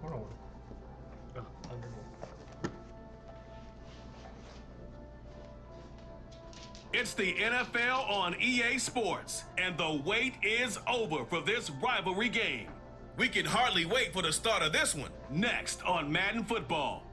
Hold on. Underneath. It's the NFL on EA Sports, and the wait is over for this rivalry game. We can hardly wait for the start of this one. Next on Madden Football.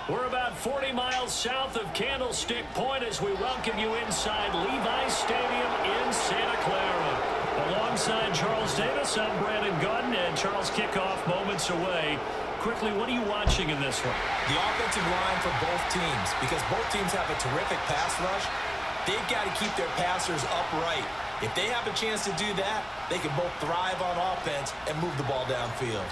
We're about 40 miles south of Candlestick Point as we welcome you inside Levi's Stadium in Santa Clara. Alongside Charles Davis, I'm Brandon Gordon, and Charles, kickoff moments away. Quickly, what are you watching in this one? The offensive line for both teams, because both teams have a terrific pass rush. They've got to keep their passers upright. If they have a chance to do that, they can both thrive on offense and move the ball downfield.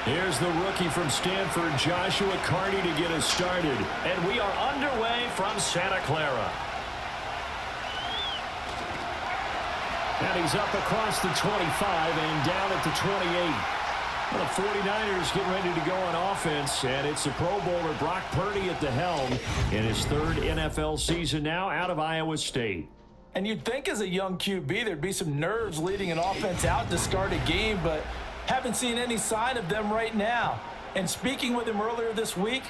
Here's the rookie from Stanford, Joshua Carney, to get us started. And we are underway from Santa Clara. And he's up across the 25 and down at the 28. Well, the 49ers get ready to go on offense, and it's the Pro Bowler Brock Purdy at the helm in his third NFL season now out of Iowa State. And you'd think as a young QB there'd be some nerves leading an offense out to start a game, but haven't seen any sign of them right now. And speaking with him earlier this week,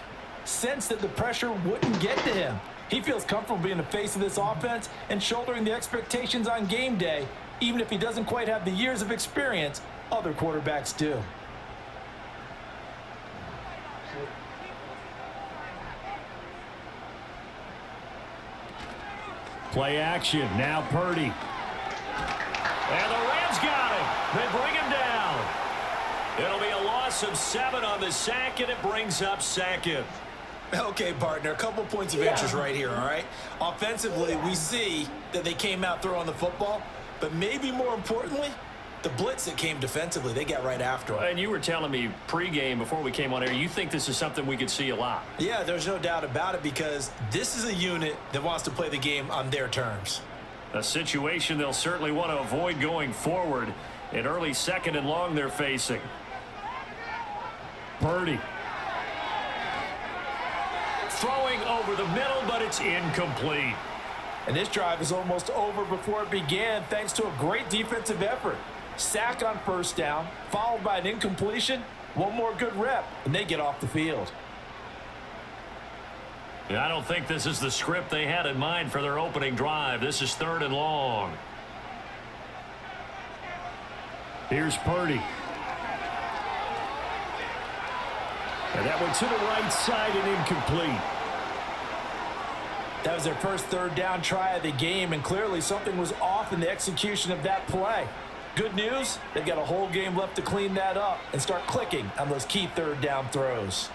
sensed that the pressure wouldn't get to him. He feels comfortable being the face of this offense and shouldering the expectations on game day, even if he doesn't quite have the years of experience other quarterbacks do. Play action. Now Purdy. And the Rams got him. They bring him down. It'll be a loss of 7 on the sack, and it brings up second. Okay, partner, a couple points of interest right here, all right? Offensively, we see that they came out throwing the football, but maybe more importantly, the blitz that came defensively, they got right after him. And you were telling me pregame before we came on air, you think this is something we could see a lot. Yeah, there's no doubt about it, because this is a unit that wants to play the game on their terms. A situation they'll certainly want to avoid going forward. An early second and long they're facing. Purdy. Throwing over the middle, but it's incomplete. And this drive is almost over before it began thanks to a great defensive effort. Sack on first down, followed by an incompletion. One more good rep, and they get off the field. I don't think this is the script they had in mind for their opening drive. This is third and long. Here's Purdy. And that one to the right side and incomplete. That was their first third down try of the game, and clearly something was off in the execution of that play. Good news, they've got a whole game left to clean that up and start clicking on those key third down throws.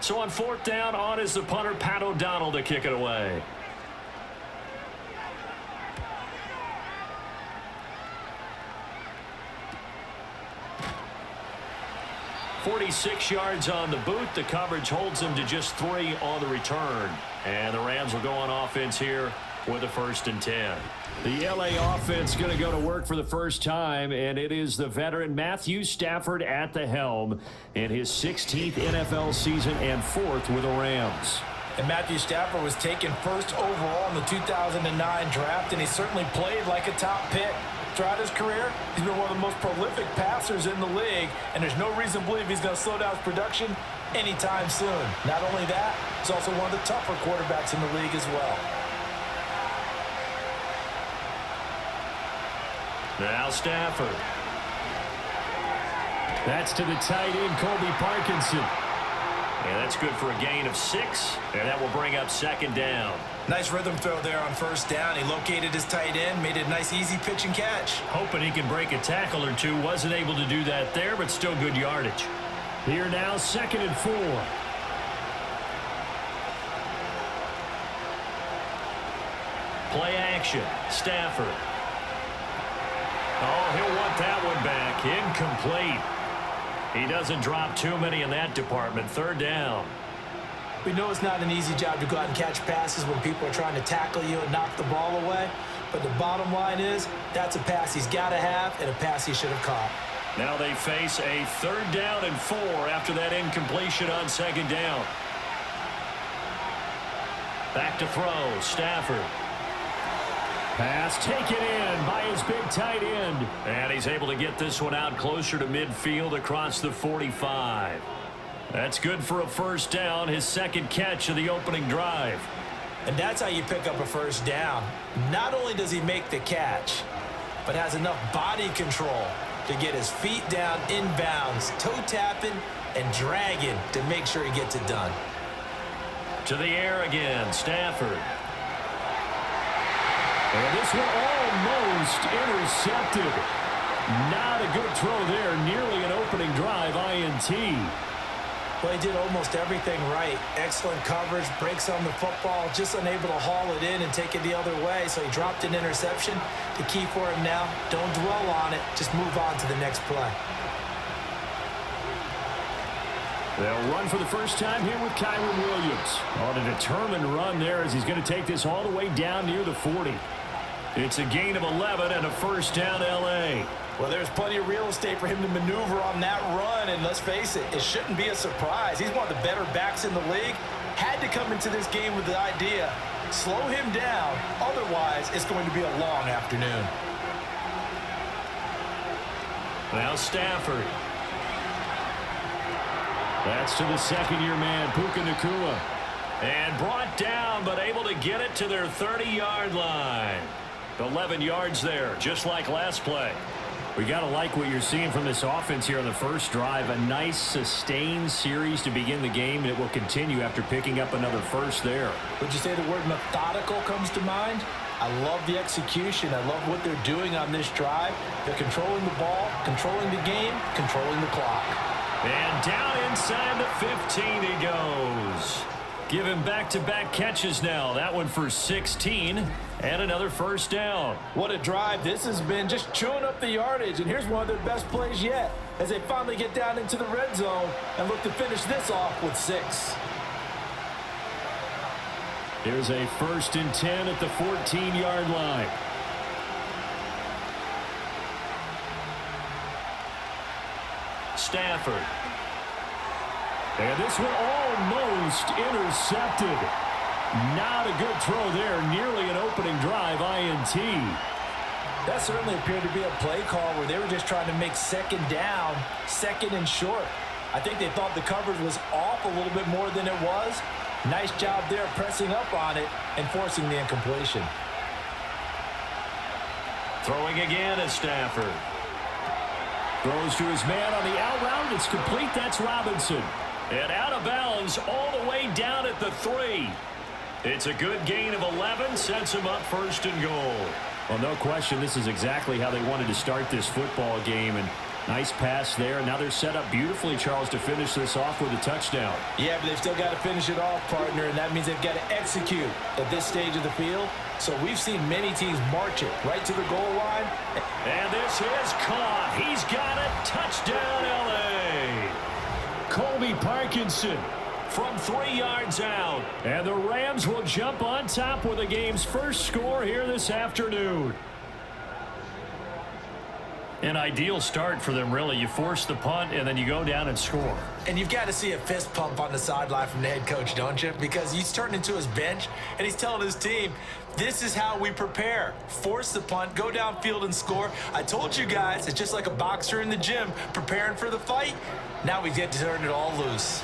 So on fourth down, on is the punter, Pat O'Donnell, to kick it away. 46 yards on the boot. The coverage holds them to just 3 on the return. And the Rams will go on offense here with a 1st and 10. The LA offense going to go to work for the first time, and it is the veteran Matthew Stafford at the helm in his 16th NFL season and 4th with the Rams. And Matthew Stafford was taken first overall in the 2009 draft, and he certainly played like a top pick. Throughout his career, he's been one of the most prolific passers in the league, and there's no reason to believe he's going to slow down his production anytime soon. Not only that, he's also one of the tougher quarterbacks in the league as well. Now Stafford. That's to the tight end, Colby Parkinson. And that's good for a gain of 6, and that will bring up 2nd down. Nice rhythm throw there on 1st down. He located his tight end, made it a nice easy pitch and catch. Hoping he can break a tackle or two. Wasn't able to do that there, but still good yardage. Here now, 2nd and 4. Play action. Stafford. Oh, he'll want that one back. Incomplete. He doesn't drop too many in that department. Third down. We know it's not an easy job to go out and catch passes when people are trying to tackle you and knock the ball away. But the bottom line is, that's a pass he's got to have and a pass he should have caught. Now they face a 3rd down and 4 after that incompletion on 2nd down. Back to throw. Stafford. Pass taken in by his big tight end. And he's able to get this one out closer to midfield across the 45. That's good for a 1st down, his 2nd catch of the opening drive. And that's how you pick up a 1st down. Not only does he make the catch, but has enough body control to get his feet down inbounds, toe tapping and dragging to make sure he gets it done. To the air again, Stafford. And this one almost intercepted. Not a good throw there, nearly an opening drive INT. Well, he did almost everything right. Excellent coverage, breaks on the football, just unable to haul it in and take it the other way, so he dropped an interception. The key for him now, don't dwell on it, just move on to the next play. They'll run for the first time here with Kyron Williams. On a determined run there as he's going to take this all the way down near the 40. It's a gain of 11 and a 1st down L.A. Well, there's plenty of real estate for him to maneuver on that run, and let's face it, it shouldn't be a surprise. He's one of the better backs in the league. Had to come into this game with the idea, slow him down, otherwise it's going to be a long afternoon. Now Stafford. That's to the 2nd-year man, Puka Nacua. And brought down, but able to get it to their 30-yard line. 11 yards there, just like last play. We got to like what you're seeing from this offense here on the first drive. A nice, sustained series to begin the game, and it will continue after picking up another 1st there. Would you say the word methodical comes to mind? I love the execution. I love what they're doing on this drive. They're controlling the ball, controlling the game, controlling the clock. And down inside the 15 he goes. Give him back-to-back catches now. That one for 16 and another 1st down. What a drive this has been, just chewing up the yardage. And here's one of their best plays yet as they finally get down into the red zone and look to finish this off with 6. Here's a 1st and 10 at the 14-yard line. Stafford. And this one almost intercepted. Not a good throw there. Nearly an opening drive INT. That certainly appeared to be a play call where they were just trying to make 2nd down, 2nd and short. I think they thought the coverage was off a little bit more than it was. Nice job there pressing up on it and forcing the incompletion. Throwing again is Stafford. Throws to his man on the out route. It's complete. That's Robinson. And out of bounds all the way down at the 3. It's a good gain of 11. Sets him up 1st and goal. Well, no question, this is exactly how they wanted to start this football game. And nice pass there. Now they're set up beautifully, Charles, to finish this off with a touchdown. Yeah, but they've still got to finish it off, partner, and that means they've got to execute at this stage of the field. So we've seen many teams march it right to the goal line. And this is caught. He's got it. Touchdown, L.A. Colby Parkinson from 3 yards out. And the Rams will jump on top with the game's first score here this afternoon. An ideal start for them, really. You force the punt, and then you go down and score. And you've got to see a fist pump on the sideline from the head coach, don't you? Because he's turned into his bench, and he's telling his team, this is how we prepare. Force the punt, go downfield and score. I told you guys, it's just like a boxer in the gym preparing for the fight. Now we get to turn it all loose.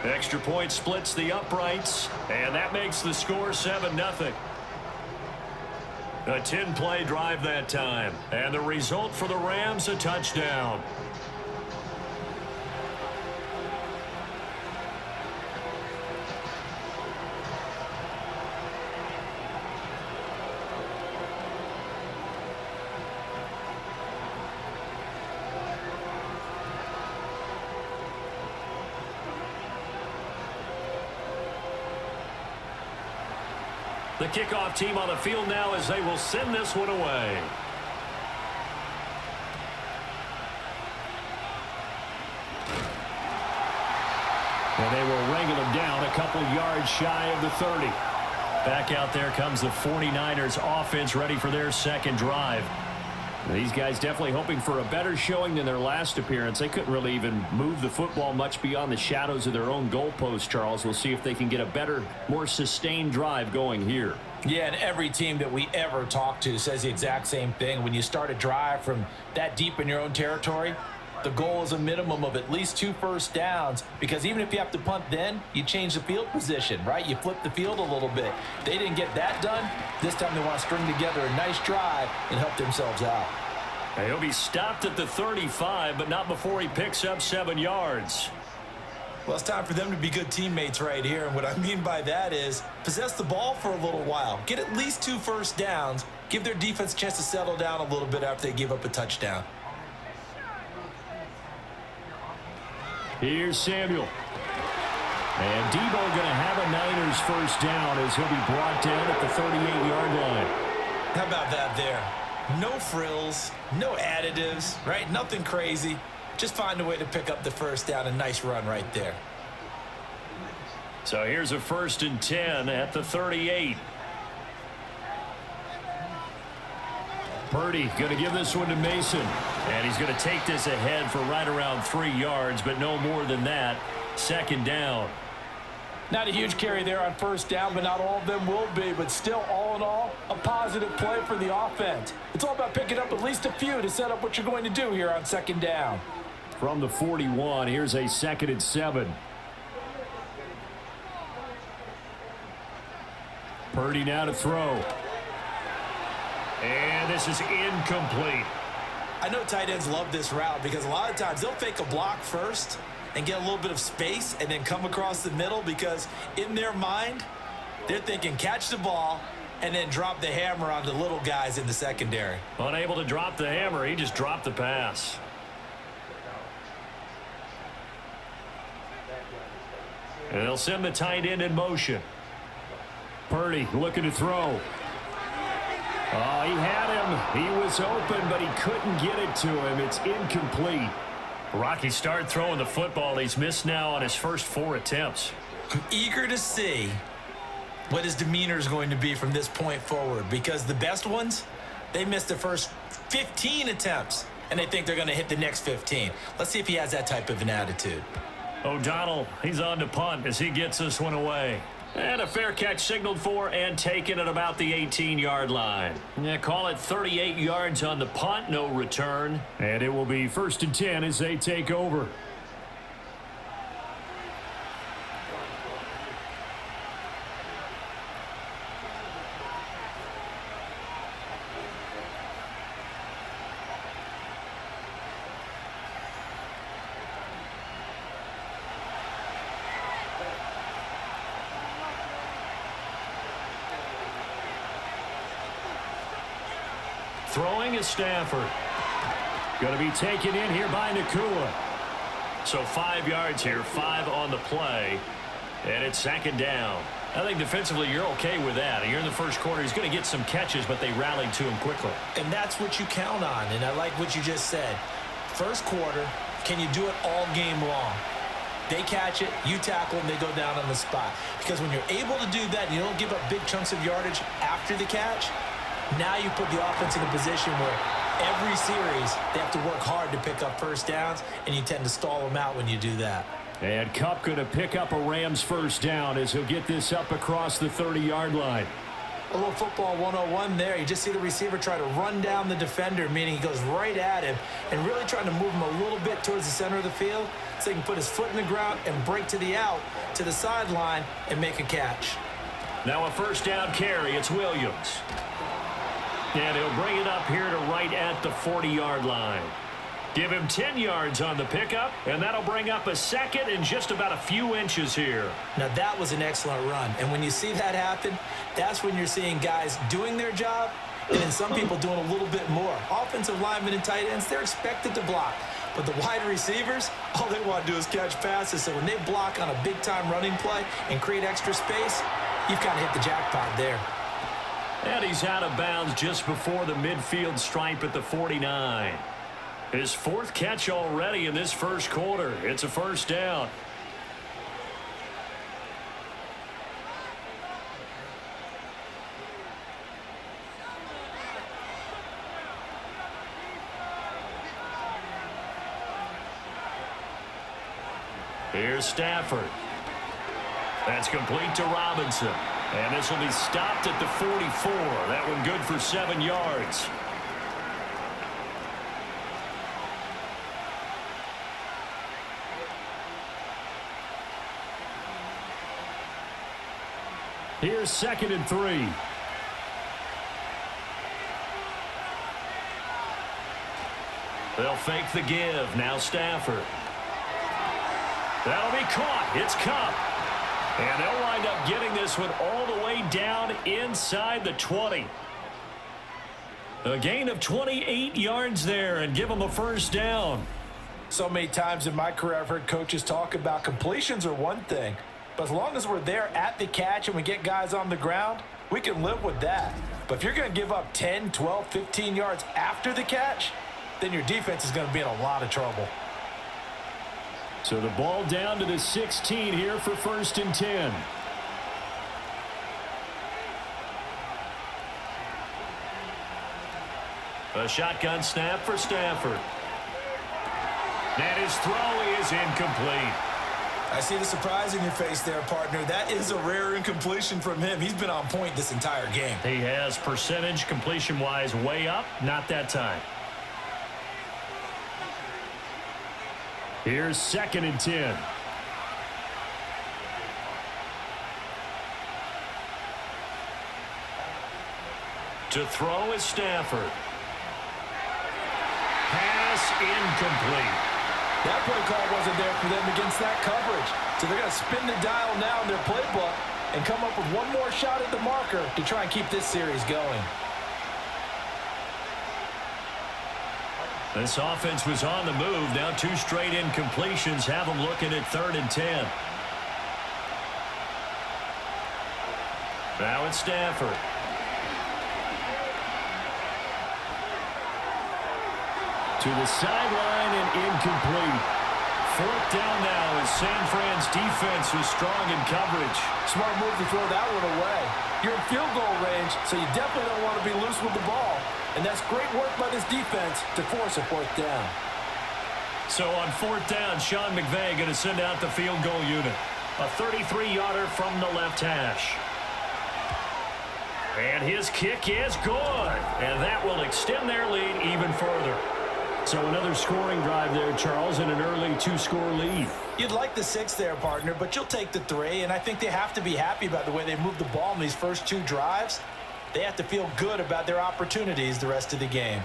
Extra point splits the uprights, and that makes the score 7-0. A 10-play drive that time, and the result for the Rams, a touchdown. The kickoff team on the field now as they will send this one away. And they will wrangle him down a couple yards shy of the 30. Back out there comes the 49ers offense ready for their second drive. These guys definitely hoping for a better showing than their last appearance. They couldn't really even move the football much beyond the shadows of their own goalpost, Charles. We'll see if they can get a better, more sustained drive going here. Yeah, and every team that we ever talk to says the exact same thing. When you start a drive from that deep in your own territory, the goal is a minimum of at least 2 first downs, because even if you have to punt then, you change the field position, right? You flip the field a little bit. They didn't get that done. This time they want to string together a nice drive and help themselves out. He'll be stopped at the 35, but not before he picks up 7 yards. Well, it's time for them to be good teammates right here, and what I mean by that is possess the ball for a little while. Get at least 2 first downs. Give their defense a chance to settle down a little bit after they give up a touchdown. Here's Samuel. And Debo going to have a Niners first down as he'll be brought down at the 38-yard line. How about that there? No frills, no additives, right? Nothing crazy. Just find a way to pick up the first down. A nice run right there. So here's a 1st and 10 at the 38. Purdy going to give this one to Mason. And he's going to take this ahead for right around 3 yards, but no more than that. 2nd down. Not a huge carry there on first down, but not all of them will be. But still, all in all, a positive play for the offense. It's all about picking up at least a few to set up what you're going to do here on 2nd down. From the 41, here's a 2nd and 7. Purdy now to throw. And this is incomplete. I know tight ends love this route because a lot of times they'll fake a block first and get a little bit of space and then come across the middle, because in their mind, they're thinking catch the ball and then drop the hammer on the little guys in the secondary. Unable to drop the hammer, he just dropped the pass. And they'll send the tight end in motion. Purdy looking to throw. Oh, he had him. He was open, but he couldn't get it to him. It's incomplete. Rocky started throwing the football. He's missed now on his first 4 attempts. I'm eager to see what his demeanor is going to be from this point forward, because the best ones, they missed the first 15 attempts, and they think they're going to hit the next 15. Let's see if he has that type of an attitude. O'Donnell, he's on to punt as he gets this one away. And a fair catch signaled for and taken at about the 18-yard line. Yeah, call it 38 yards on the punt, no return. And it will be 1st and 10 as they take over. Throwing is Stafford. Going to be taken in here by Nakua. So 5 yards here, 5 on the play. And it's 2nd down. I think defensively you're okay with that. You're in the first quarter. He's going to get some catches, but they rallied to him quickly. And that's what you count on, and I like what you just said. First quarter, can you do it all game long? They catch it, you tackle them, they go down on the spot. Because when you're able to do that and you don't give up big chunks of yardage after the catch, now you put the offense in a position where every series they have to work hard to pick up first downs, and you tend to stall them out when you do that. And Kupp going to pick up a Rams first down as he'll get this up across the 30-yard line. A little football 101 there. You just see the receiver try to run down the defender, meaning he goes right at him and really trying to move him a little bit towards the center of the field so he can put his foot in the ground and break to the out, to the sideline, and make a catch. Now a first down carry. It's Williams. And he'll bring it up here to right at the 40-yard line. Give him 10 yards on the pickup, and that'll bring up a second in just about a few inches here. Now, that was an excellent run. And when you see that happen, that's when you're seeing guys doing their job and then some people doing a little bit more. Offensive linemen and tight ends, they're expected to block. But the wide receivers, all they want to do is catch passes. So when they block on a big-time running play and create extra space, you've kind of hit the jackpot there. And he's out of bounds just before the midfield stripe at the 49. His fourth catch already in this first quarter. It's a first down. Here's Stafford. That's complete to Robinson. And this will be stopped at the 44. That one good for 7 yards. Here's 2nd and 3. They'll fake the give. Now Stafford. That'll be caught. It's Cup. And they'll wind up getting this one all the way down inside the 20. A gain of 28 yards there and give them a first down. So many times in my career I've heard coaches talk about completions are one thing, but as long as we're there at the catch and we get guys on the ground, we can live with that. But if you're going to give up 10, 12, 15 yards after the catch, then your defense is going to be in a lot of trouble. So the ball down to the 16 here for 1st and 10. A shotgun snap for Stafford. And his throw is incomplete. I see the surprise in your face there, partner. That is a rare incompletion from him. He's been on point this entire game. He has percentage completion-wise way up, not that time. Here's 2nd and 10. To throw is Stafford. Pass incomplete. That play call wasn't there for them against that coverage. So they're going to spin the dial now in their playbook and come up with one more shot at the marker to try and keep this series going. This offense was on the move. Now 2 straight incompletions have them looking at 3rd and 10. Now it's Stafford. To the sideline and incomplete. 4th down now as San Fran's defense was strong in coverage. Smart move to throw that one away. You're in field goal range, so you definitely don't want to be loose with the ball. And that's great work by this defense to force a 4th down. So on 4th down, Sean McVay going to send out the field goal unit. A 33-yarder from the left hash. And his kick is good. And that will extend their lead even further. So another scoring drive there, Charles, and an early 2-score lead. You'd like the 6 there, partner, but you'll take the 3. And I think they have to be happy about the way they moved the ball in these first 2 drives. They have to feel good about their opportunities the rest of the game.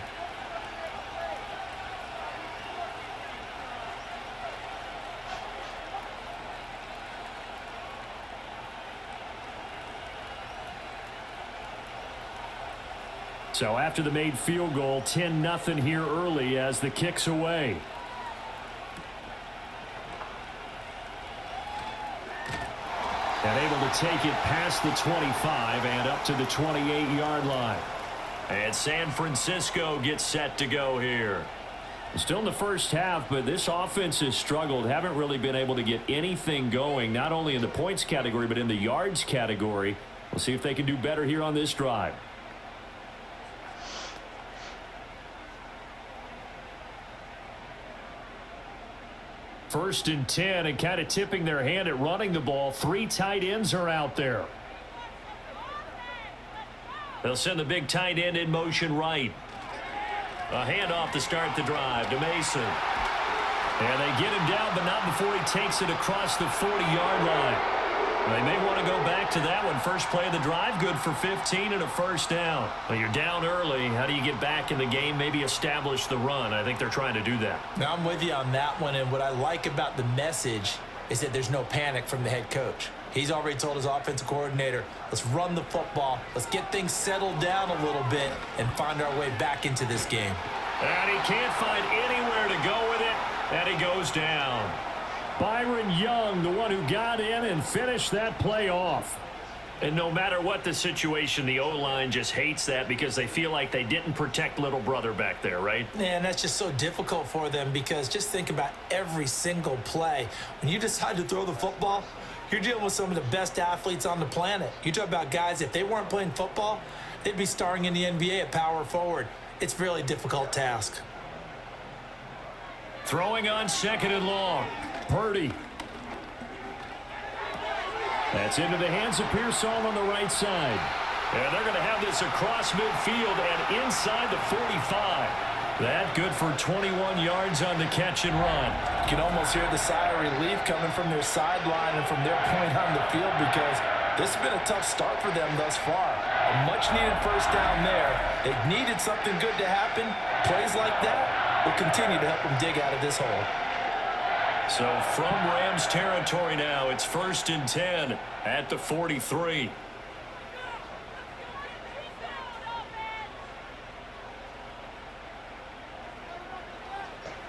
So after the made field goal, 10-0 here early as the kick's away. And able to take it past the 25 and up to the 28-yard line. And San Francisco gets set to go here. Still in the first half, but this offense has struggled. Haven't really been able to get anything going, not only in the points category, but in the yards category. We'll see if they can do better here on this drive. First and 10, and kind of tipping their hand at running the ball. 3 tight ends are out there. They'll send the big tight end in motion right. A handoff to start the drive to Mason. And they get him down, but not before he takes it across the 40-yard line. They may want to go back to that one. First play of the drive, good for 15 and a first down. Well, you're down early. How do you get back in the game? Maybe establish the run. I think they're trying to do that. Now, I'm with you on that one, and what I like about the message is that there's no panic from the head coach. He's already told his offensive coordinator, let's run the football, let's get things settled down a little bit and find our way back into this game. And he can't find anywhere to go with it, and he goes down. Byron Young, the one who got in and finished that play off. And no matter what the situation, the O-line just hates that because they feel like they didn't protect little brother back there, right? Man, that's just so difficult for them because just think about every single play. When you decide to throw the football, you're dealing with some of the best athletes on the planet. You talk about guys, if they weren't playing football, they'd be starring in the NBA at power forward. It's a really difficult task. Throwing on 2nd and long. Purdy. That's into the hands of Pearsall on the right side. And they're going to have this across midfield and inside the 45. That good for 21 yards on the catch and run. You can almost hear the sigh of relief coming from their sideline and from their point on the field because this has been a tough start for them thus far. A much-needed first down there. They needed something good to happen. Plays like that will continue to help them dig out of this hole. So from Rams territory now, it's 1st and 10 at the 43.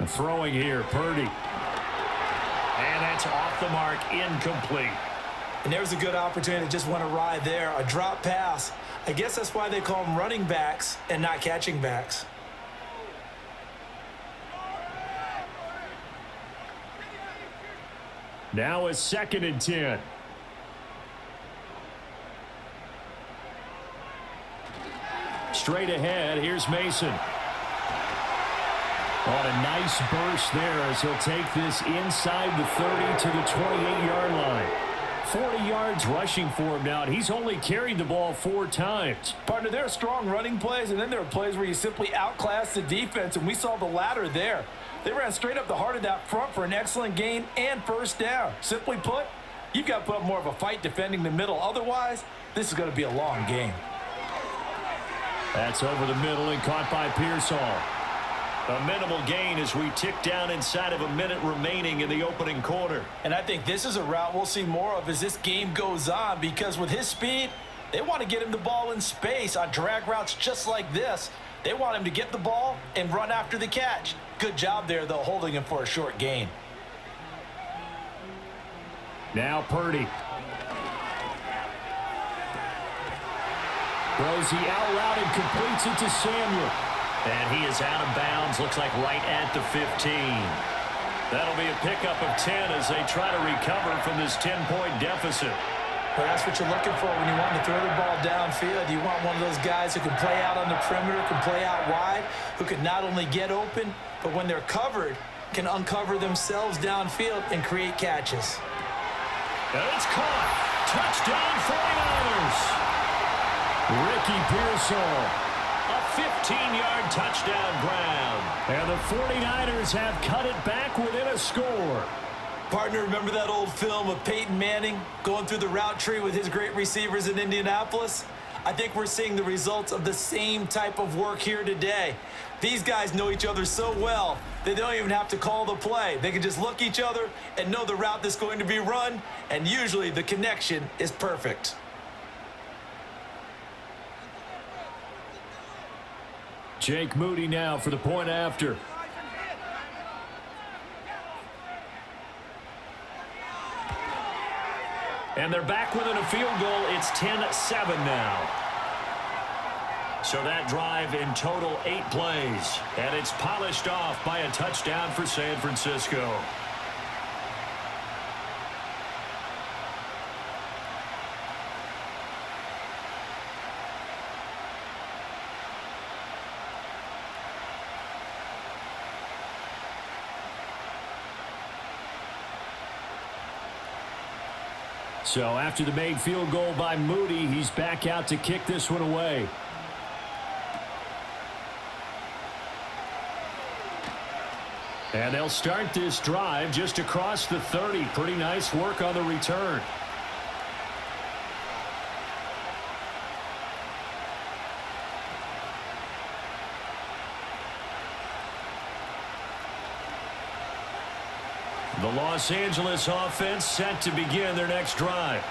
Throwing here, Purdy. And that's off the mark, incomplete. And there's a good opportunity to just went awry there. A drop pass. I guess that's why they call them running backs and not catching backs. Now a 2nd and 10. Straight ahead, here's Mason. On a nice burst there as he'll take this inside the 30 to the 28-yard line. 40 yards rushing for him now, and he's only carried the ball 4 times. Partner, there are strong running plays, and then there are plays where you simply outclass the defense, and we saw the latter there. They ran straight up the heart of that front for an excellent gain and first down. Simply put, you've got to put up more of a fight defending the middle. Otherwise, this is going to be a long game. That's over the middle and caught by Pearsall. A minimal gain as we tick down inside of a minute remaining in the opening quarter. And I think this is a route we'll see more of as this game goes on because with his speed, they want to get him the ball in space on drag routes just like this. They want him to get the ball and run after the catch. Good job there, though, holding him for a short gain. Now Purdy. Throws the out route and completes it to Samuel. And he is out of bounds, looks like right at the 15. That'll be a pickup of 10 as they try to recover from this 10-point deficit. Well, that's what you're looking for when you want to throw the ball downfield. You want one of those guys who can play out on the perimeter, can play out wide, who can not only get open, but when they're covered, can uncover themselves downfield and create catches. And it's caught. Touchdown 49ers. Ricky Pearsall. A 15-yard touchdown ground. And the 49ers have cut it back within a score. Partner, remember that old film of Peyton Manning going through the route tree with his great receivers in Indianapolis? I think we're seeing the results of the same type of work here today. These guys know each other so well that they don't even have to call the play. They can just look each other and know the route that's going to be run, and usually the connection is perfect. Jake Moody now for the point after. And they're back within a field goal. It's 10-7 now. So that drive in total 8 plays. And it's polished off by a touchdown for San Francisco. So after the made field goal by Moody, he's back out to kick this one away. And they'll start this drive just across the 30. Pretty nice work on the return. The Los Angeles offense set to begin their next drive.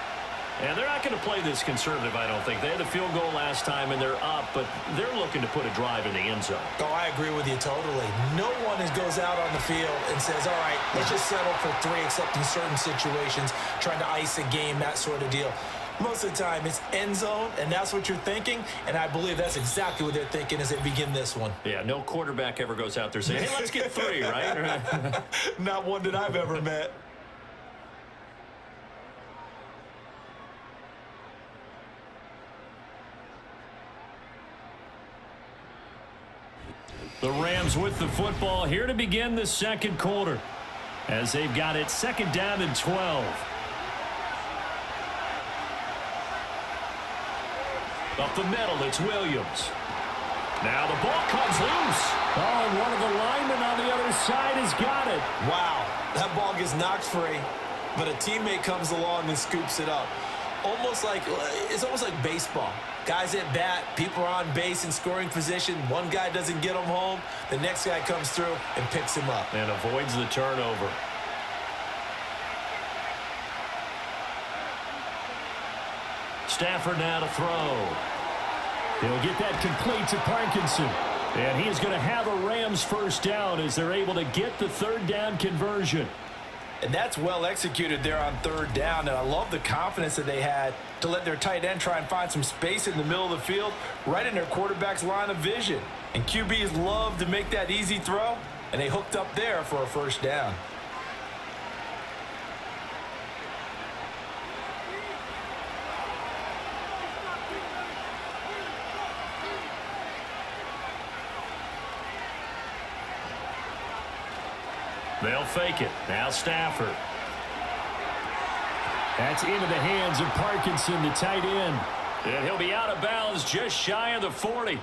And they're not going to play this conservative, I don't think. They had the field goal last time, and they're up, but they're looking to put a drive in the end zone. Oh, I agree with you totally. No one goes out on the field and says, all right, let's just settle for 3, except in certain situations, trying to ice a game, that sort of deal. Most of the time, it's end zone, and that's what you're thinking, and I believe that's exactly what they're thinking as they begin this one. Yeah, no quarterback ever goes out there saying, hey, let's get 3, right? Not one that I've ever met. The Rams with the football here to begin the second quarter as they've got it 2nd down and 12. Up the middle, it's Williams. Now the ball comes loose. Oh, and one of the linemen on the other side has got it. Wow, that ball gets knocked free, but a teammate comes along and scoops it up. It's almost like baseball. Guys at bat, people are on base in scoring position. One guy doesn't get him home. The next guy comes through and picks him up. And avoids the turnover. Stafford now to throw. He'll get that complete to Parkinson. And he is going to have a Rams first down as they're able to get the 3rd down conversion. And that's well executed there on 3rd down. And I love the confidence that they had to let their tight end try and find some space in the middle of the field, right in their quarterback's line of vision. And QBs love to make that easy throw, and they hooked up there for a first down. They'll fake it. Now Stafford. That's into the hands of Parkinson, the tight end. And he'll be out of bounds just shy of the 40.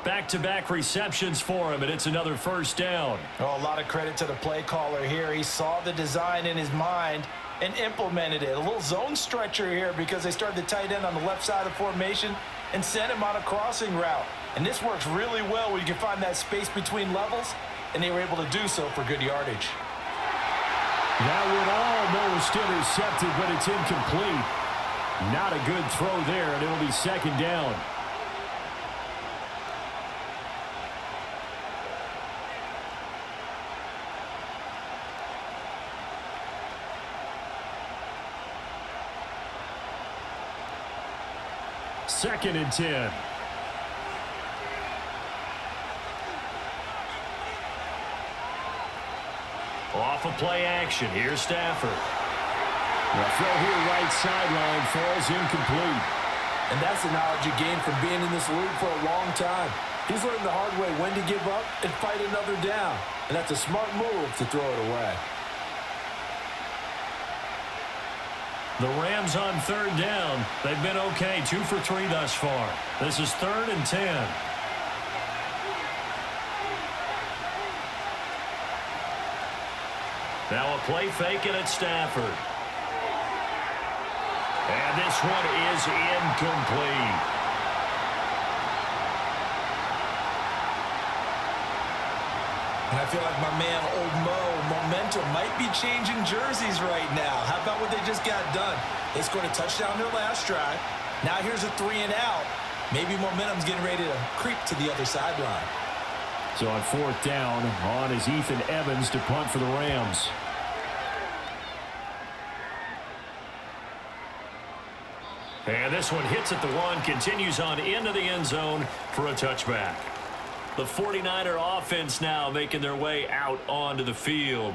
Back-to-back receptions for him, and it's another first down. Oh, a lot of credit to the play caller here. He saw the design in his mind and implemented it. A little zone stretcher here because they started the tight end on the left side of the formation and sent him on a crossing route. And this works really well when you can find that space between levels, and they were able to do so for good yardage. That one almost intercepted, but it's incomplete. Not a good throw there, and it'll be 2nd down. Second and 10. Off of play action. Here's Stafford. The throw here right sideline falls incomplete. And that's the knowledge you gain from being in this league for a long time. He's learned the hard way when to give up and fight another down. And that's a smart move to throw it away. The Rams on 3rd down. They've been okay. 2 for 3 thus far. This is 3rd and 10. Now a play fake it at Stafford. And this one is incomplete. And I feel like my man, Old Mo, momentum might be changing jerseys right now. How about what they just got done? They scored a touchdown their last drive. Now here's a 3 and out. Maybe momentum's getting ready to creep to the other sideline. So on 4th down, on is Ethan Evans to punt for the Rams. And this one hits at the 1, continues on into the end zone for a touchback. The 49er offense now making their way out onto the field.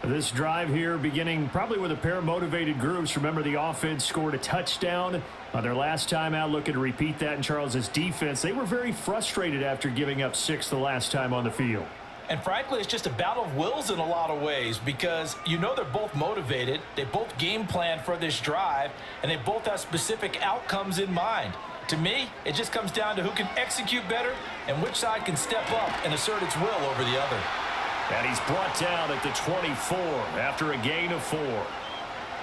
This drive here beginning probably with a pair of motivated groups. Remember, the offense scored a touchdown on their last time out, looking to repeat that in Charles's defense. They were very frustrated after giving up 6 the last time on the field. And frankly, it's just a battle of wills in a lot of ways because you know they're both motivated, they both game plan for this drive, and they both have specific outcomes in mind. To me, it just comes down to who can execute better and which side can step up and assert its will over the other. And he's brought down at the 24 after a gain of 4.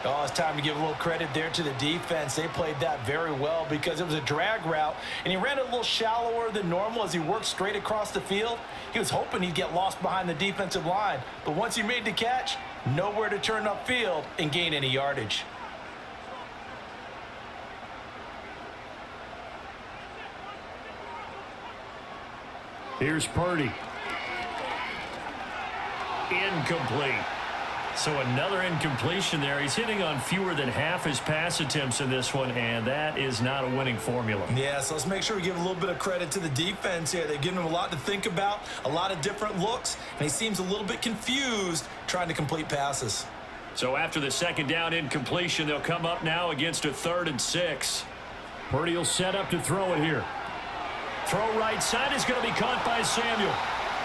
Oh, it's time to give a little credit there to the defense. They played that very well because it was a drag route, and he ran it a little shallower than normal as he worked straight across the field. He was hoping he'd get lost behind the defensive line, but once he made the catch, nowhere to turn upfield and gain any yardage. Here's Purdy. Incomplete. So another incompletion there. He's hitting on fewer than half his pass attempts in this one, and that is not a winning formula. Yeah, so let's make sure we give a little bit of credit to the defense here. They've given him a lot to think about, a lot of different looks, and he seems a little bit confused trying to complete passes. So after the second down incompletion, they'll come up now against a 3rd and 6. Purdy will set up to throw it here. Throw right side is going to be caught by Samuel.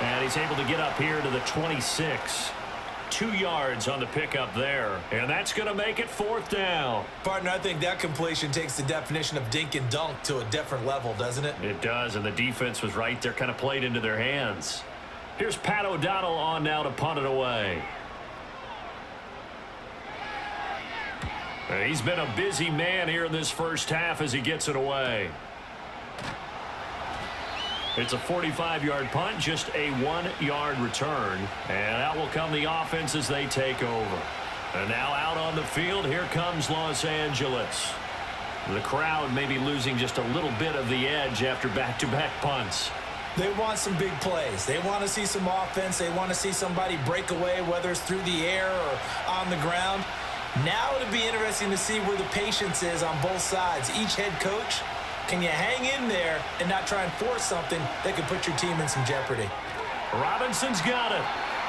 And he's able to get up here to the 26. 2 yards on the pickup there. And that's going to make it 4th down. Partner, I think that completion takes the definition of dink and dunk to a different level, doesn't it? It does, and the defense was right there, kind of played into their hands. Here's Pat O'Donnell on now to punt it away. And he's been a busy man here in this first half as he gets it away. It's a 45-yard punt, just a 1-yard return. And out will come the offense as they take over. And now out on the field, here comes Los Angeles. The crowd may be losing just a little bit of the edge after back-to-back punts. They want some big plays. They want to see some offense. They want to see somebody break away, whether it's through the air or on the ground. Now it'll be interesting to see where the patience is on both sides. Each head coach, can you hang in there and not try and force something that could put your team in some jeopardy? Robinson's got it.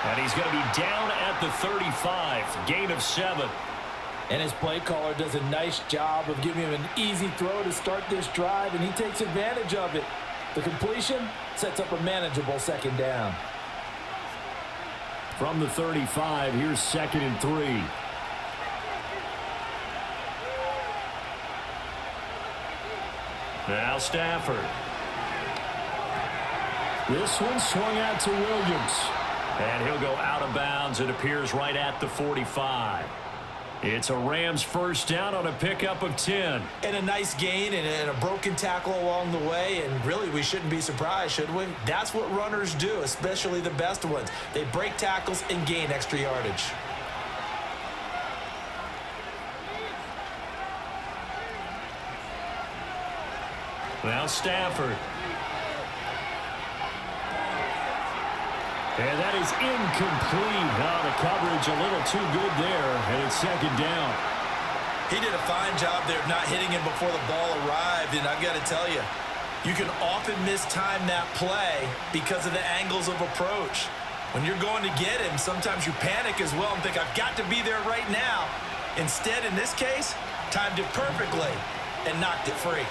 And he's going to be down at the 35. Gain of 7. And his play caller does a nice job of giving him an easy throw to start this drive, and he takes advantage of it. The completion sets up a manageable 2nd down. From the 35, here's 2nd and 3. Now Stafford. This one swung out to Williams. And he'll go out of bounds. It appears right at the 45. It's a Rams 1st down on a pickup of 10. And a nice gain and a broken tackle along the way. And really, we shouldn't be surprised, should we? That's what runners do, especially the best ones. They break tackles and gain extra yardage. Now Stafford. And that is incomplete. Now the coverage a little too good there, and it's 2nd down. He did a fine job there of not hitting him before the ball arrived, and I've got to tell you, you can often mistime that play because of the angles of approach. When you're going to get him, sometimes you panic as well and think, I've got to be there right now. Instead, in this case, timed it perfectly and knocked it free.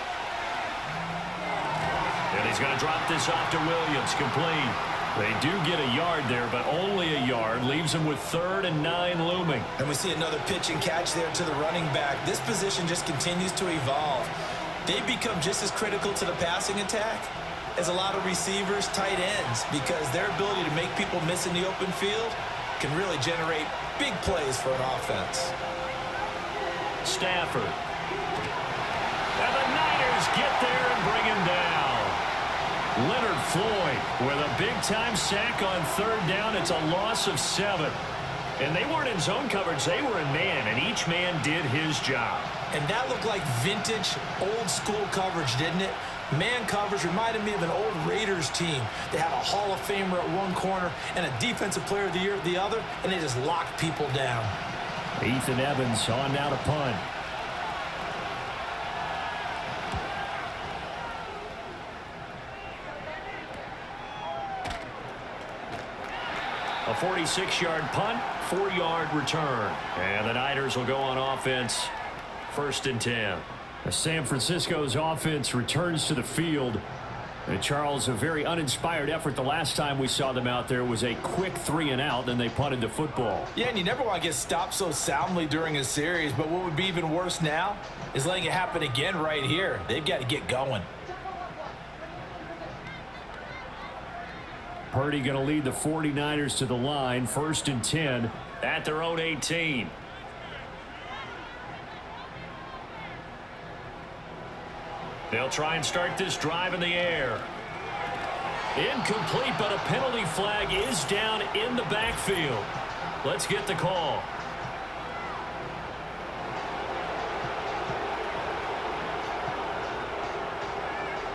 And he's going to drop this off to Williams, complete. They do get a yard there, but only a yard. Leaves them with 3rd and 9 looming. And we see another pitch and catch there to the running back. This position just continues to evolve. They become just as critical to the passing attack as a lot of receivers, tight ends, because their ability to make people miss in the open field can really generate big plays for an offense. Stafford. And the Niners get there and bring him down. Leonard Floyd with a big-time sack on 3rd down. It's a loss of 7. And they weren't in zone coverage. They were in man, and each man did his job. And that looked like vintage, old-school coverage, didn't it? Man coverage reminded me of an old Raiders team. They had a Hall of Famer at one corner and a Defensive Player of the Year at the other, and they just locked people down. Ethan Evans on now to punt. A 46-yard punt, 4-yard return. And the Niners will go on offense, 1st and 10. San Francisco's offense returns to the field. And Charles, a very uninspired effort. The last time we saw them out there was a quick 3-and-out, and they punted the football. Yeah, and you never want to get stopped so soundly during a series, but what would be even worse now is letting it happen again right here. They've got to get going. Purdy going to lead the 49ers to the line, 1st and 10 at their own 18. They'll try and start this drive in the air. Incomplete, but a penalty flag is down in the backfield. Let's get the call.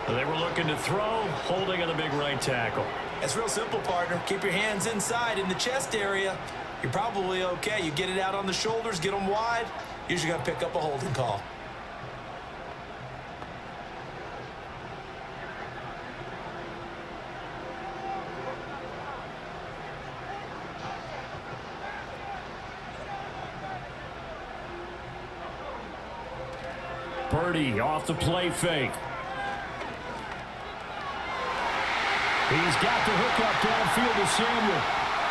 They were looking to throw, holding on the big right tackle. It's real simple, partner. Keep your hands inside in the chest area. You're probably okay. You get it out on the shoulders, get them wide. Usually going to pick up a holding call. Purdy off the play fake. He's got the hook up downfield to Samuel.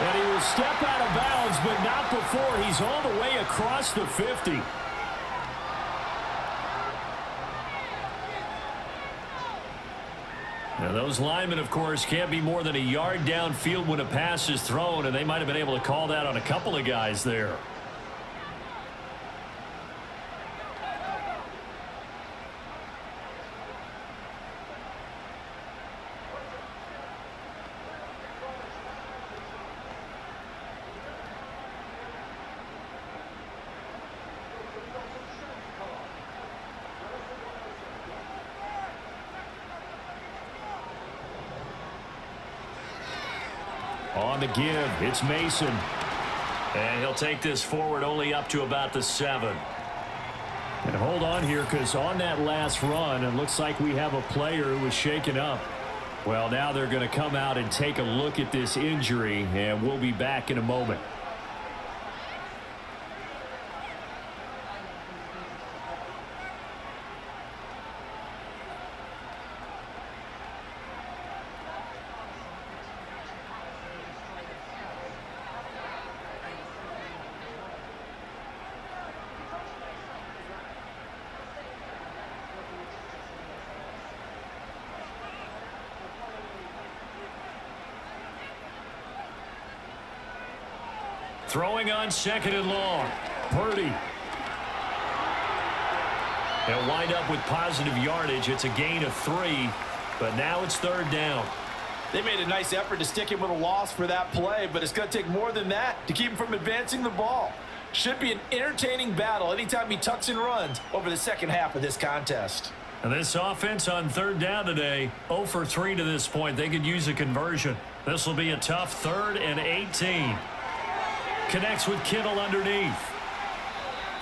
And he will step out of bounds, but not before he's all the way across the 50. Now those linemen, of course, can't be more than a yard downfield when a pass is thrown, and they might have been able to call that on a couple of guys there. On the give, it's Mason. And he'll take this forward only up to about the 7. And hold on here, because on that last run, it looks like we have a player who was shaken up. Well, now they're going to come out and take a look at this injury, and we'll be back in a moment. Throwing on 2nd and long. Purdy. They'll wind up with positive yardage. It's a gain of 3, but now it's 3rd down. They made a nice effort to stick him with a loss for that play, but it's going to take more than that to keep him from advancing the ball. Should be an entertaining battle anytime he tucks and runs over the second half of this contest. And this offense on 3rd down today, 0 for 3 to this point. They could use a conversion. This will be a tough 3rd and 18. Connects with Kittle underneath.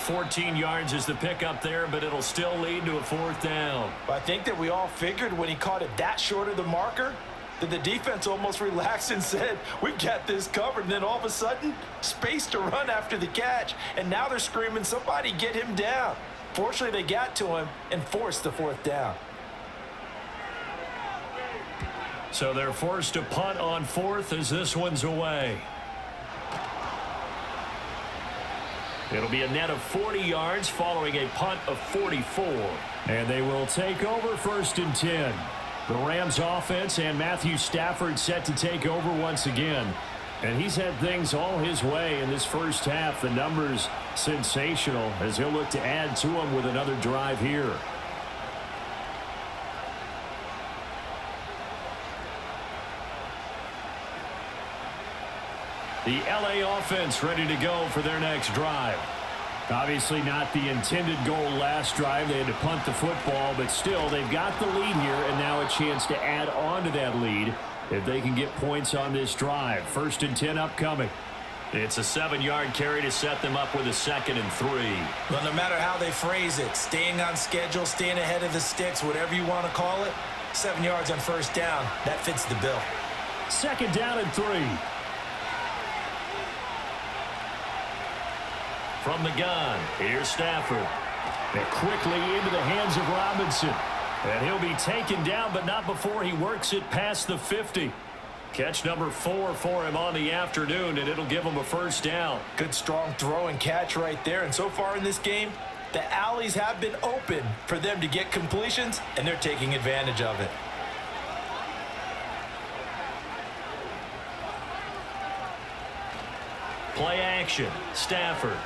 14 yards is the pickup there, but it'll still lead to a 4th down. I think that we all figured when he caught it that short of the marker that the defense almost relaxed and said, we've got this covered. And then all of a sudden, space to run after the catch. And now they're screaming, somebody get him down. Fortunately, they got to him and forced the 4th down. So they're forced to punt on 4th as this one's away. It'll be a net of 40 yards following a punt of 44. And they will take over 1st and 10. The Rams offense and Matthew Stafford set to take over once again. And he's had things all his way in this first half. The numbers sensational as he'll look to add to them with another drive here. The LA offense ready to go for their next drive. Obviously not the intended goal last drive. They had to punt the football, but still they've got the lead here and now a chance to add on to that lead if they can get points on this drive. 1st and 10 upcoming. It's a 7-yard carry to set them up with a 2nd and 3. Well, no matter how they phrase it, staying on schedule, staying ahead of the sticks, whatever you want to call it, 7 yards on 1st down, that fits the bill. 2nd down and 3. From the gun, here's Stafford. And quickly into the hands of Robinson. And he'll be taken down, but not before he works it past the 50. Catch number 4 for him on the afternoon, and it'll give him a 1st down. Good, strong throw and catch right there. And so far in this game, the alleys have been open for them to get completions, and they're taking advantage of it. Play action. Stafford.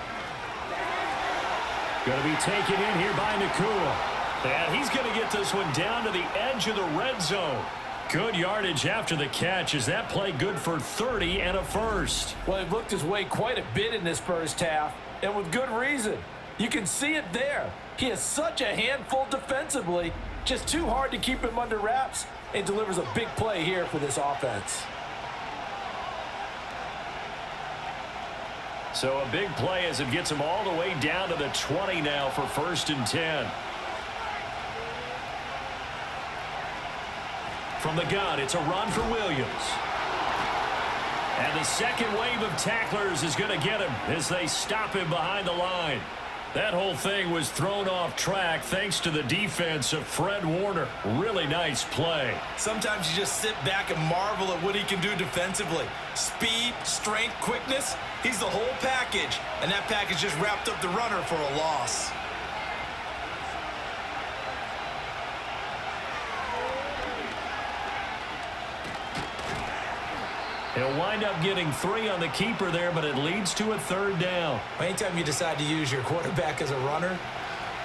Going to be taken in here by Nakua. And he's going to get this one down to the edge of the red zone. Good yardage after the catch. Is that play good for 30 and a 1st? Well, he looked his way quite a bit in this first half, and with good reason. You can see it there. He has such a handful defensively, just too hard to keep him under wraps, and delivers a big play here for this offense. So a big play as it gets them all the way down to the 20 now for 1st and 10. From the gun, it's a run for Williams. And the second wave of tacklers is going to get him as they stop him behind the line. That whole thing was thrown off track thanks to the defense of Fred Warner. Really nice play. Sometimes you just sit back and marvel at what he can do defensively. Speed, strength, quickness, he's the whole package. And that package just wrapped up the runner for a loss. He'll wind up getting 3 on the keeper there, but it leads to a 3rd down. Anytime you decide to use your quarterback as a runner,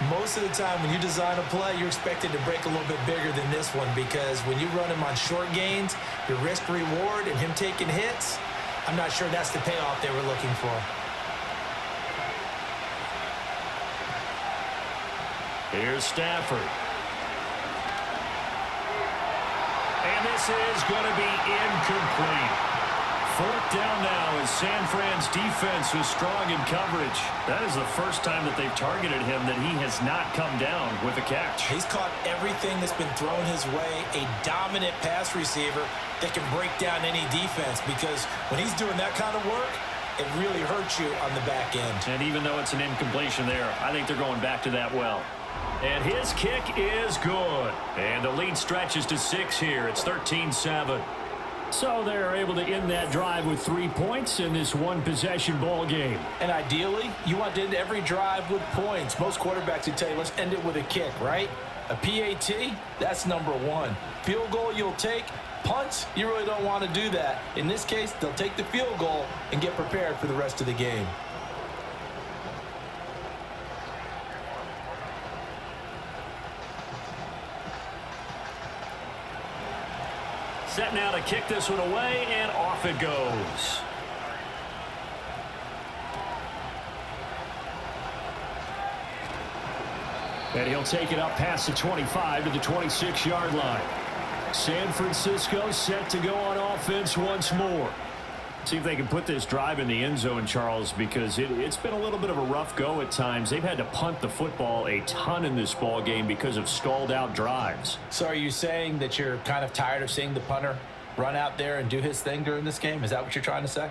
most of the time when you design a play, you're expected to break a little bit bigger than this one, because when you run him on short gains, your risk-reward and him taking hits, I'm not sure that's the payoff they were looking for. Here's Stafford. And this is going to be incomplete. 4th down now as San Fran's defense was strong in coverage. That is the first time that they've targeted him that he has not come down with a catch. He's caught everything that's been thrown his way, a dominant pass receiver that can break down any defense, because when he's doing that kind of work, it really hurts you on the back end. And even though it's an incompletion there, I think they're going back to that well. And his kick is good. And the lead stretches to 6 here. It's 13-7. So they're able to end that drive with 3 points in this one-possession ball game. And ideally, you want to end every drive with points. Most quarterbacks would tell you, let's end it with a kick, right? A PAT, that's number 1. Field goal you'll take. Punts, you really don't want to do that. In this case, they'll take the field goal and get prepared for the rest of the game. Set now to kick this one away, and off it goes. And he'll take it up past the 25 to the 26-yard line. San Francisco set to go on offense once more. See if they can put this drive in the end zone, Charles, because it's been a little bit of a rough go at times. They've had to punt the football a ton in this ball game because of stalled out drives. So are you saying that you're kind of tired of seeing the punter run out there and do his thing during this game? Is that what you're trying to say?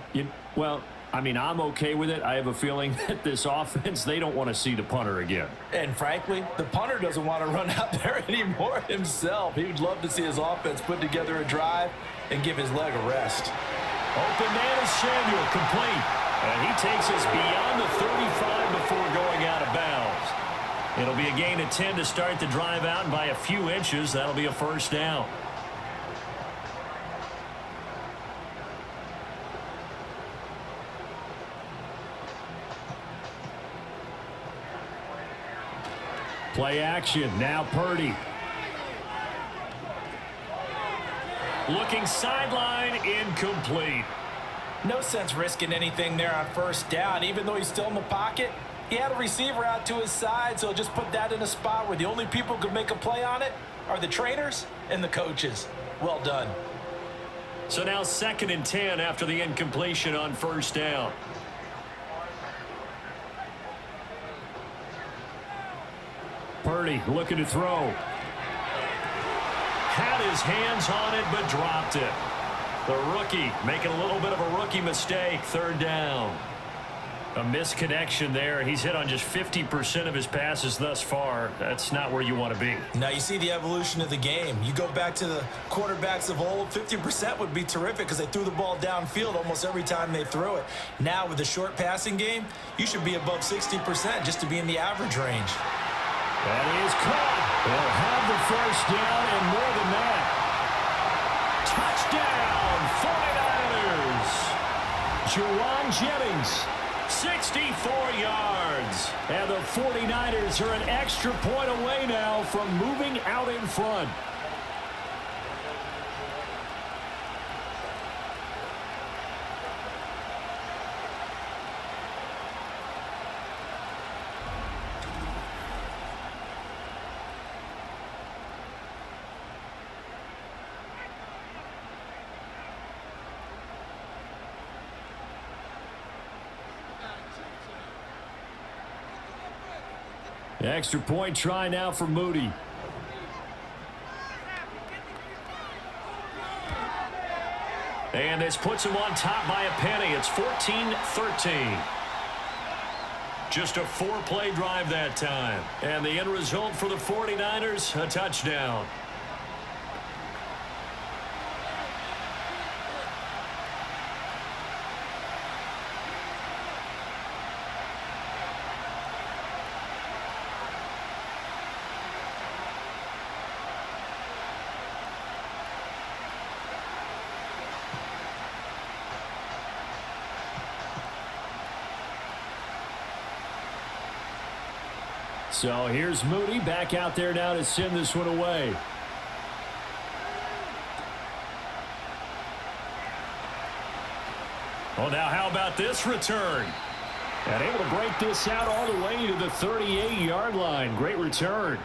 Well, I mean, I'm okay with it. I have a feeling that this offense, they don't want to see the punter again. And frankly, the punter doesn't want to run out there anymore himself. He would love to see his offense put together a drive and give his leg a rest. Open man is Samuel, complete. And he takes us beyond the 35 before going out of bounds. It'll be a gain of 10 to start the drive out, and by a few inches, that'll be a 1st down. Play action, now Purdy. Looking sideline, incomplete. No sense risking anything there on 1st down. Even though he's still in the pocket, he had a receiver out to his side, so just put that in a spot where the only people who could make a play on it are the trainers and the coaches. Well done. So now 2nd and 10 after the incompletion on 1st down. Purdy looking to throw. Had his hands on it, but dropped it. The rookie making a little bit of a rookie mistake. 3rd down. A misconnection there. He's hit on just 50% of his passes thus far. That's not where you want to be. Now you see the evolution of the game. You go back to the quarterbacks of old, 50% would be terrific because they threw the ball downfield almost every time they throw it. Now with the short passing game, you should be above 60% just to be in the average range. That is caught. They'll have the 1st down and more than that. Touchdown, 49ers. Juwan Jennings, 64 yards. And the 49ers are an extra point away now from moving out in front. Extra point try now for Moody. And this puts him on top by a penny. It's 14-13. Just a 4-play drive that time. And the end result for the 49ers, a touchdown. So here's Moody back out there now to send this one away. Oh, now how about this return? And able to break this out all the way to the 38-yard line. Great return.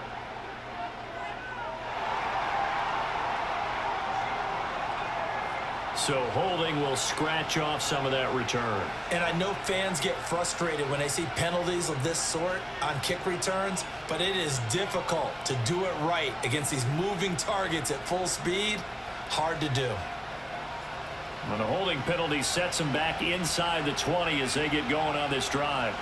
So holding will scratch off some of that return. And I know fans get frustrated when they see penalties of this sort on kick returns, but it is difficult to do it right against these moving targets at full speed. Hard to do. And the holding penalty sets them back inside the 20 as they get going on this drive.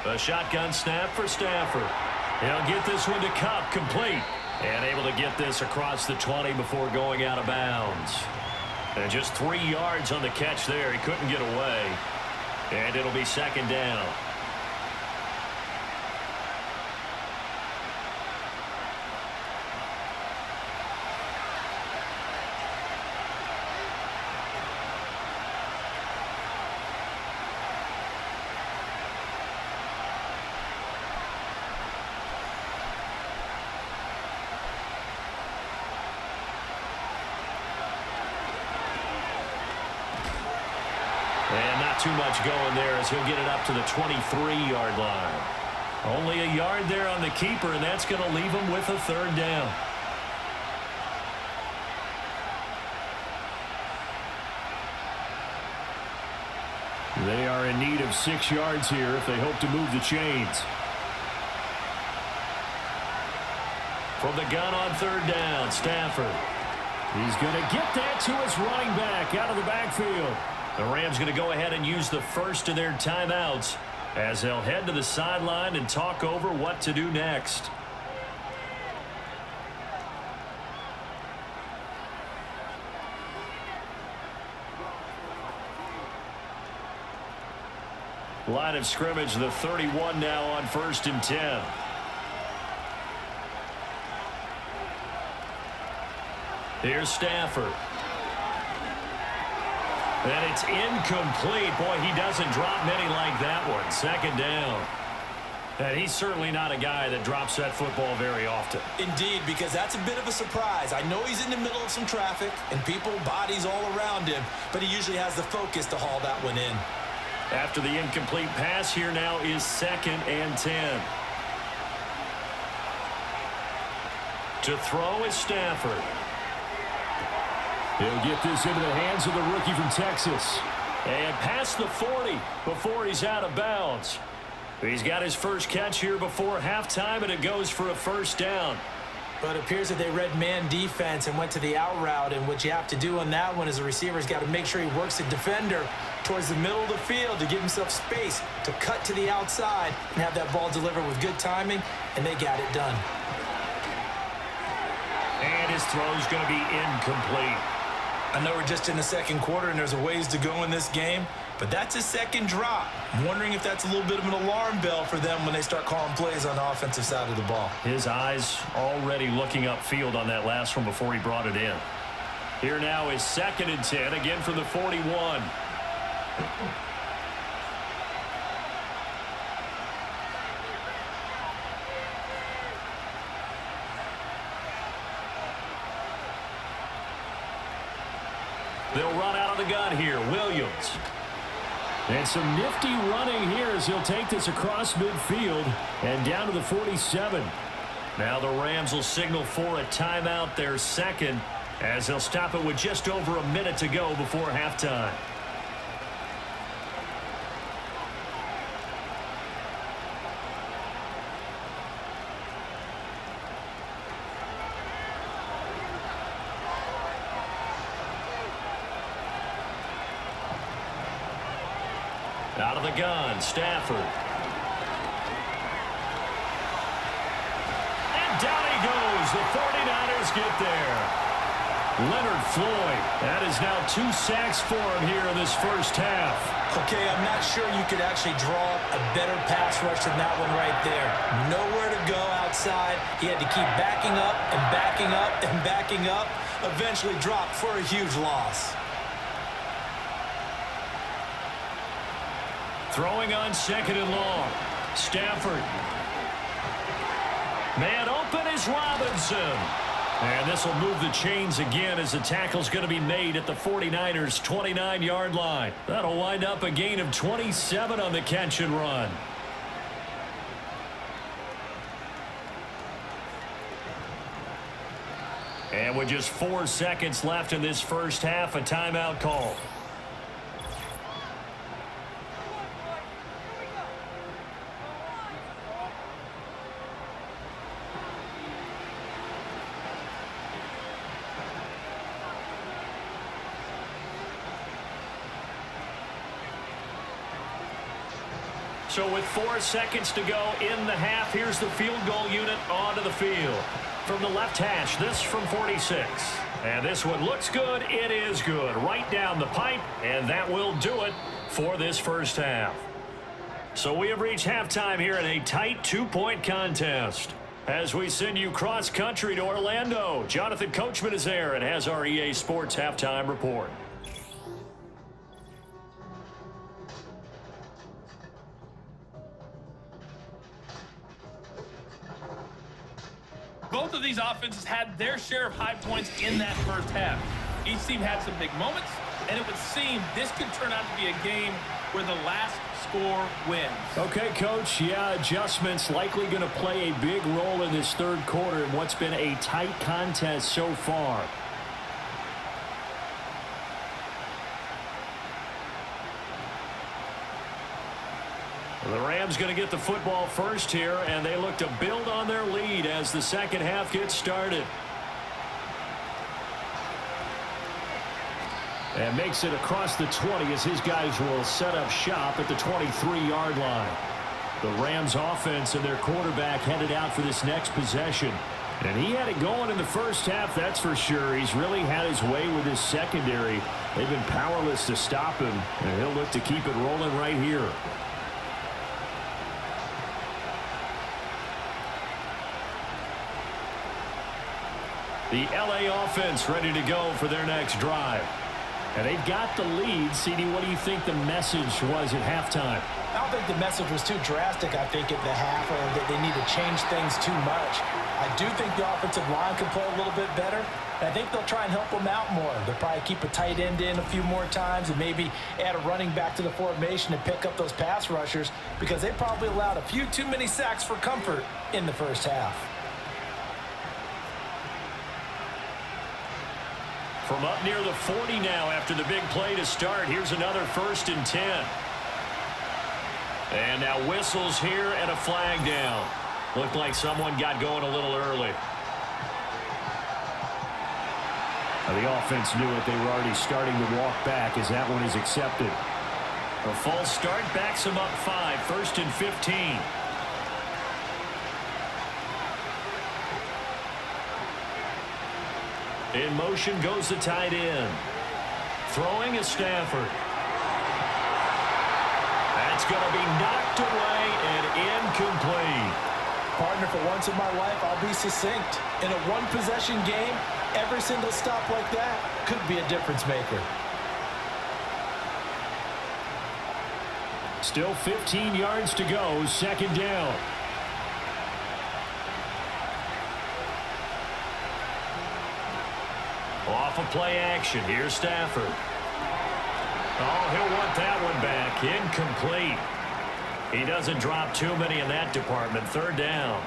A shotgun snap for Stafford. He'll get this one to Kupp, complete. And able to get this across the 20 before going out of bounds. And just 3 yards on the catch there. He couldn't get away. And it'll be second down. And not too much going there as he'll get it up to the 23-yard line. Only a yard there on the keeper, and that's going to leave him with a third down. They are in need of 6 yards here if they hope to move the chains. From the gun on third down, Stafford. He's going to get that to his running back out of the backfield. The Rams going to go ahead and use the first of their timeouts as they'll head to the sideline and talk over what to do next. Line of scrimmage, the 31 now on 1st and 10. Here's Stafford. And it's incomplete. Boy, he doesn't drop many like that one. Second down. And he's certainly not a guy that drops that football very often. Indeed, because that's a bit of a surprise. I know he's in the middle of some traffic and people, bodies all around him, but he usually has the focus to haul that one in. After the incomplete pass, here now is 2nd and 10. To throw is Stafford. He'll get this into the hands of the rookie from Texas. And past the 40 before he's out of bounds. He's got his first catch here before halftime, and it goes for a first down. But it appears that they read man defense and went to the out route, and what you have to do on that one is the receiver's got to make sure he works the defender towards the middle of the field to give himself space to cut to the outside and have that ball delivered with good timing, and they got it done. And his throw's going to be incomplete. I know we're just in the second quarter and there's a ways to go in this game, but that's his second drop. I'm wondering if that's a little bit of an alarm bell for them when they start calling plays on the offensive side of the ball. His eyes already looking upfield on that last one before he brought it in. Here now is 2nd and 10, again from the 41. They'll run out of the gun here. Williams. And some nifty running here as he'll take this across midfield and down to the 47. Now the Rams will signal for a timeout, their second, as they'll stop it with just over a minute to go before halftime. Out of the gun, Stafford. And down he goes. The 49ers get there. Leonard Floyd. That is now 2 sacks for him here in this first half. Okay, I'm not sure you could actually draw a better pass rush than that one right there. Nowhere to go outside. He had to keep backing up and backing up and backing up. Eventually dropped for a huge loss. Throwing on 2nd and long. Stafford. Man open is Robinson. And this will move the chains again as the tackle's going to be made at the 49ers' 29-yard line. That'll wind up a gain of 27 on the catch and run. And with just 4 seconds left in this first half, a timeout call. So with 4 seconds to go in the half, here's the field goal unit onto the field. From the left hash, this from 46. And this one looks good. It is good. Right down the pipe, and that will do it for this first half. So we have reached halftime here in a tight 2-point contest. As we send you cross-country to Orlando, Jonathan Coachman is there and has our EA Sports halftime report. Both of these offenses had their share of high points in that first half. Each team had some big moments, and it would seem this could turn out to be a game where the last score wins. Okay, Coach. Yeah, adjustments likely going to play a big role in this third quarter in what's been a tight contest so far. The Rams going to get the football first here, and they look to build on their lead as the second half gets started. And makes it across the 20 as his guys will set up shop at the 23-yard line. The Rams offense and their quarterback headed out for this next possession. And he had it going in the first half, that's for sure. He's really had his way with his secondary. They've been powerless to stop him, and he'll look to keep it rolling right here. The LA offense ready to go for their next drive. And they've got the lead. CD, what do you think the message was at halftime? I don't think the message was too drastic, I think, at the half, or that they need to change things too much. I do think the offensive line can play a little bit better. And I think they'll try and help them out more. They'll probably keep a tight end in a few more times and maybe add a running back to the formation and pick up those pass rushers, because they probably allowed a few too many sacks for comfort in the first half. From up near the 40 now after the big play to start. Here's another 1st and 10. And now whistles here and a flag down. Looked like someone got going a little early. Now the offense knew it. They were already starting to walk back as that one is accepted. A false start backs them up 5. 1st and 15. In motion goes the tight end. Throwing is Stafford. That's going to be knocked away and incomplete. Partner, for once in my life, I'll be succinct. In a one-possession game, every single stop like that could be a difference maker. Still 15 yards to go, 2nd down. Off of play action. Here's Stafford. Oh, he'll want that one back. Incomplete. He doesn't drop too many in that department. 3rd down.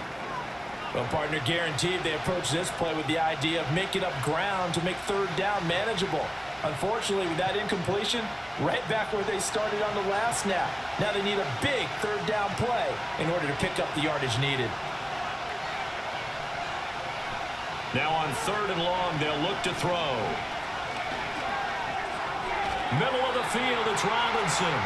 Well, partner, guaranteed they approach this play with the idea of making up ground to make third down manageable. Unfortunately, with that incompletion, right back where they started on the last snap. Now they need a big third down play in order to pick up the yardage needed. Now on 3rd and long, they'll look to throw. Middle of the field, it's Robinson.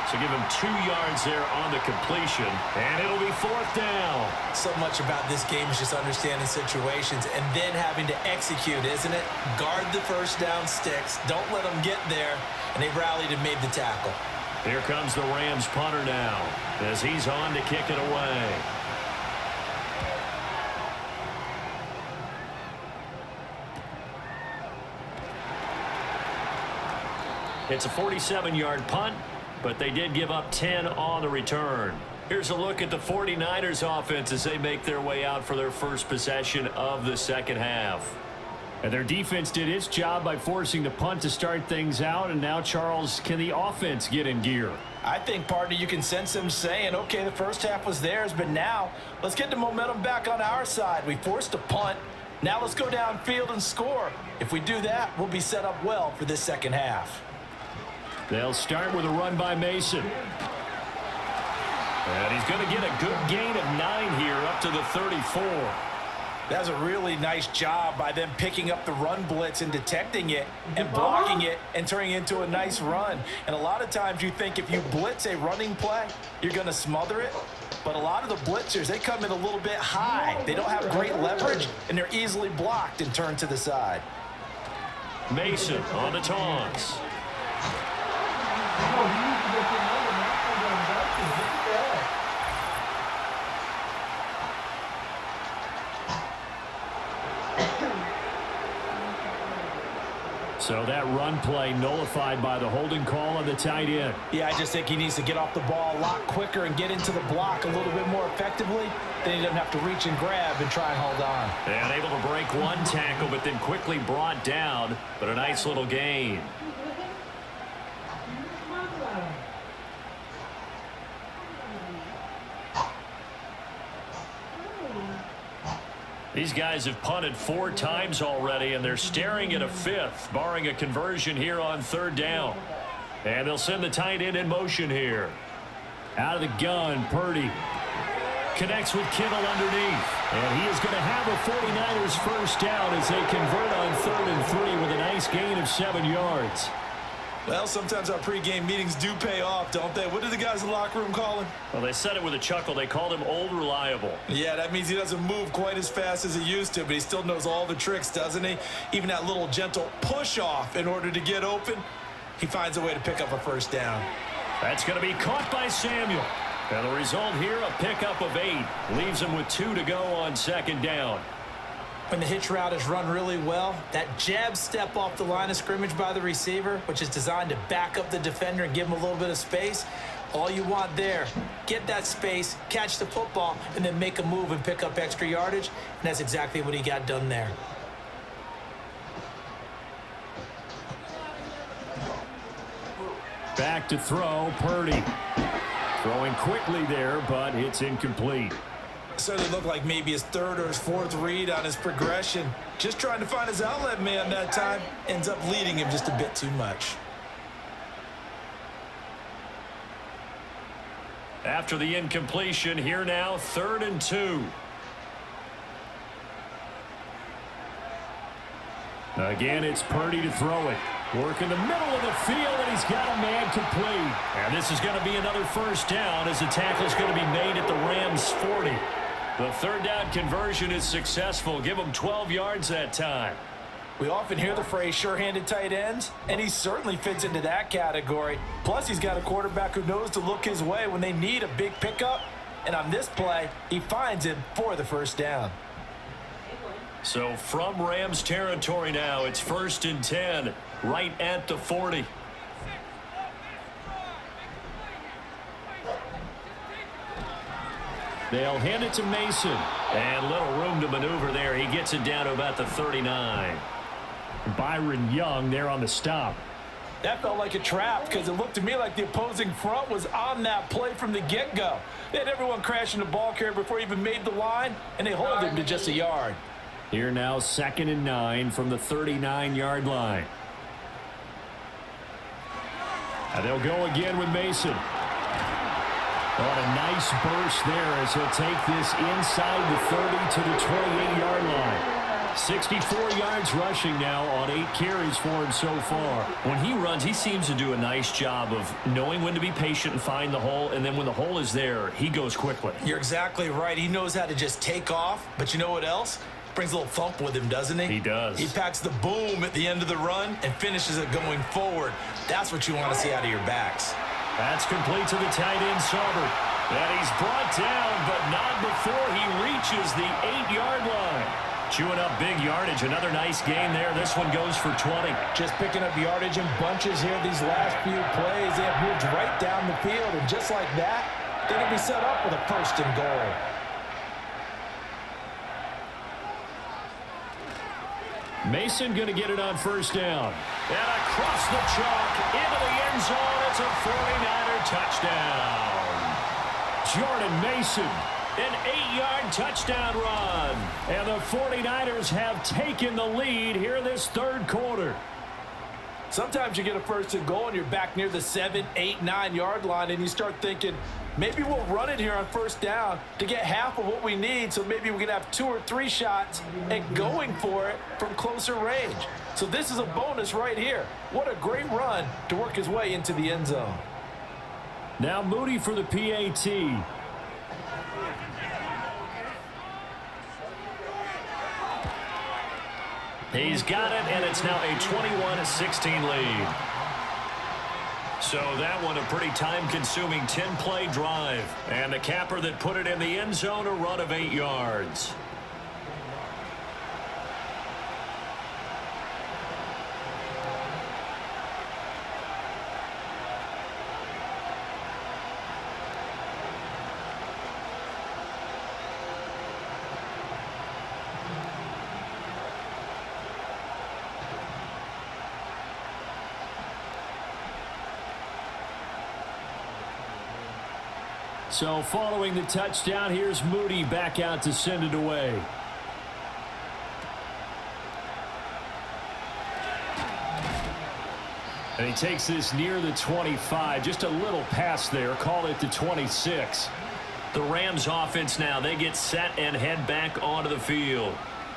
So give him 2 yards there on the completion, and it'll be 4th down. So much about this game is just understanding situations and then having to execute, isn't it? Guard the first down sticks. Don't let them get there. And they rallied and made the tackle. Here comes the Rams punter now as he's on to kick it away. It's a 47-yard punt, but they did give up 10 on the return. Here's a look at the 49ers offense as they make their way out for their first possession of the second half. And their defense did its job by forcing the punt to start things out, and now, Charles, can the offense get in gear? I think, partner, you can sense them saying, okay, the first half was theirs, but now let's get the momentum back on our side. We forced a punt. Now let's go downfield and score. If we do that, we'll be set up well for this second half. They'll start with a run by Mason. And he's going to get a good gain of 9 here up to the 34. That's a really nice job by them picking up the run blitz and detecting it and blocking it and turning it into a nice run. And a lot of times you think if you blitz a running play, you're going to smother it. But a lot of the blitzers, they come in a little bit high. They don't have great leverage, and they're easily blocked and turned to the side. Mason on the taunts. So that run play nullified by the holding call on the tight end. Yeah, I just think he needs to get off the ball a lot quicker and get into the block a little bit more effectively. Then he doesn't have to reach and grab and try and hold on. And able to break one tackle, but then quickly brought down. But a nice little gain. These guys have punted 4 times already, and they're staring at a 5th, barring a conversion here on 3rd down. And they'll send the tight end in motion here. Out of the gun, Purdy connects with Kittle underneath. And he is going to have a 49ers first down as they convert on 3rd and 3 with a nice gain of 7 yards. Well, sometimes our pregame meetings do pay off, don't they? What did the guys in the locker room call him? Well, they said it with a chuckle. They called him Old Reliable. Yeah, that means he doesn't move quite as fast as he used to, but he still knows all the tricks, doesn't he? Even that little gentle push-off in order to get open, he finds a way to pick up a first down. That's going to be caught by Samuel. And the result here, a pickup of 8. Leaves him with 2 to go on 2nd down. When the hitch route is run really well, that jab step off the line of scrimmage by the receiver, which is designed to back up the defender and give him a little bit of space, all you want there, get that space, catch the football, and then make a move and pick up extra yardage, and that's exactly what he got done there. Back to throw, Purdy. Throwing quickly there, but it's incomplete. Certainly looked like maybe his 3rd or his 4th read on his progression. Just trying to find his outlet man that time. Ends up leading him just a bit too much. After the incompletion, here now, 3rd and 2. Again, it's Purdy to throw it. Work in the middle of the field, and he's got a man complete. And this is going to be another first down as the tackle is going to be made at the Rams' 40. The 3rd down conversion is successful. Give him 12 yards that time. We often hear the phrase sure-handed tight ends, and he certainly fits into that category. Plus, he's got a quarterback who knows to look his way when they need a big pickup. And on this play, he finds him for the first down. So from Rams territory now, it's 1st and 10, right at the 40. They'll hand it to Mason. And little room to maneuver there. He gets it down to about the 39. Byron Young there on the stop. That felt like a trap because it looked to me like the opposing front was on that play from the get-go. They had everyone crashing the ball carrier before he even made the line, and they hold him to just a yard. Here now, 2nd and 9 from the 39-yard line. And they'll go again with Mason. On a nice burst there as he'll take this inside the 30 to the 28-yard line. 64 yards rushing now on 8 carries for him so far. When he runs, he seems to do a nice job of knowing when to be patient and find the hole, and then when the hole is there, he goes quickly. You're exactly right. He knows how to just take off, but you know what else? Brings a little thump with him, doesn't he? He does. He packs the boom at the end of the run and finishes it going forward. That's what you want to see out of your backs. That's complete to the tight end, Sauber. And he's brought down, but not before he reaches the 8-yard line. Chewing up big yardage. Another nice gain there. This one goes for 20. Just picking up yardage in bunches here these last few plays. They have moved right down the field, and just like that, they're going to be set up with a 1st and goal. Mason going to get it on 1st down. And across the chalk into the end zone. It's a 49er touchdown. Jordan Mason, an 8-yard touchdown run. And the 49ers have taken the lead here in this 3rd quarter. Sometimes you get a 1st and goal and you're back near the 7, 8, 9-yard line, and you start thinking, maybe we'll run it here on 1st down to get half of what we need, so maybe we can have 2 or 3 shots at going for it from closer range. So this is a bonus right here. What a great run to work his way into the end zone. Now Moody for the PAT. He's got it, and it's now a 21-16 lead. So that one a pretty time-consuming 10-play drive. And the capper that put it in the end zone, a run of 8 yards. So following the touchdown, here's Moody back out to send it away. And he takes this near the 25. Just a little pass there. Call it the 26. The Rams offense now, they get set and head back onto the field.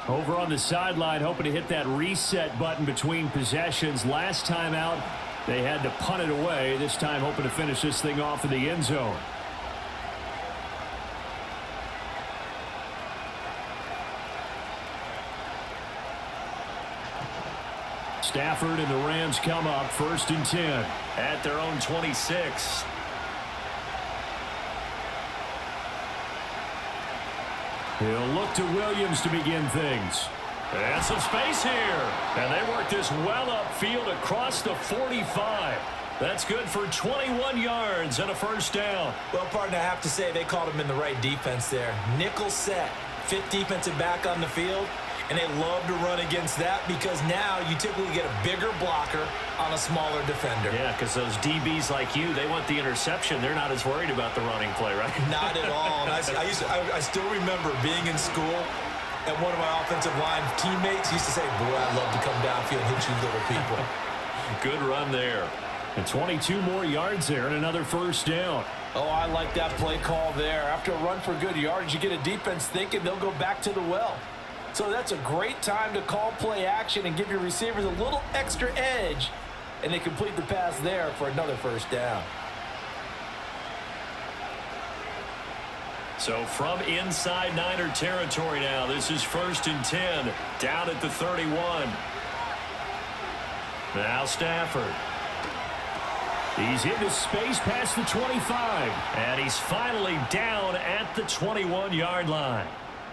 Over on the sideline, hoping to hit that reset button between possessions. Last time out, they had to punt it away. This time hoping to finish this thing off in the end zone. Stafford and the Rams come up 1st and 10 at their own 26. He'll look to Williams to begin things. And some space here. And they work this well upfield across the 45. That's good for 21 yards and a 1st down. Well, partner, I have to say they called him in the right defense there. Nickel set, 5th defensive back on the field. And they love to run against that because now you typically get a bigger blocker on a smaller defender. Yeah, because those DBs like you, they want the interception. They're not as worried about the running play, right? Not at all. And I still remember being in school, and one of my offensive line teammates used to say, boy, I'd love to come downfield and hit you little people. Good run there. And 22 more yards there and another 1st down. Oh, I like that play call there. After a run for good yardage, you get a defense thinking they'll go back to the well. So that's a great time to call play action and give your receivers a little extra edge. And they complete the pass there for another 1st down. So from inside Niner territory now, this is 1st and 10 down at the 31. Now Stafford. He's into space past the 25. And he's finally down at the 21-yard line.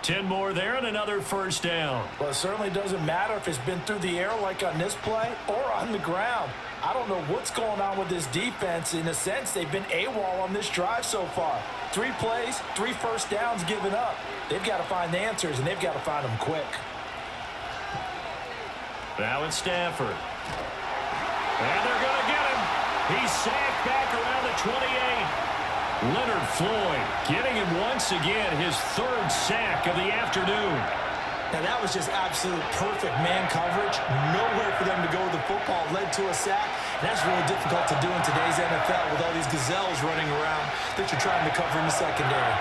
10 more there and another 1st down. Well, it certainly doesn't matter if it's been through the air like on this play or on the ground. I don't know what's going on with this defense. In a sense, they've been AWOL on this drive so far. 3 plays, 3 1st downs given up. They've got to find the answers, and they've got to find them quick. Now it's Stafford. And they're going to get him. He's sacked back around the 28. Leonard Floyd getting him once again, his third sack of the afternoon. Now that was just absolute perfect man coverage. Nowhere for them to go with the football. Led to a sack. And that's really difficult to do in today's NFL with all these gazelles running around that you're trying to cover in the secondary.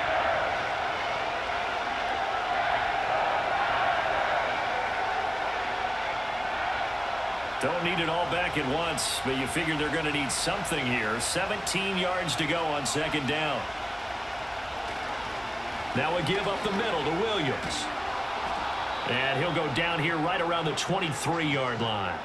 Don't need it all back at once, but you figure they're going to need something here. 17 yards to go on second down. Now a give up the middle to Williams. And he'll go down here right around the 23-yard line.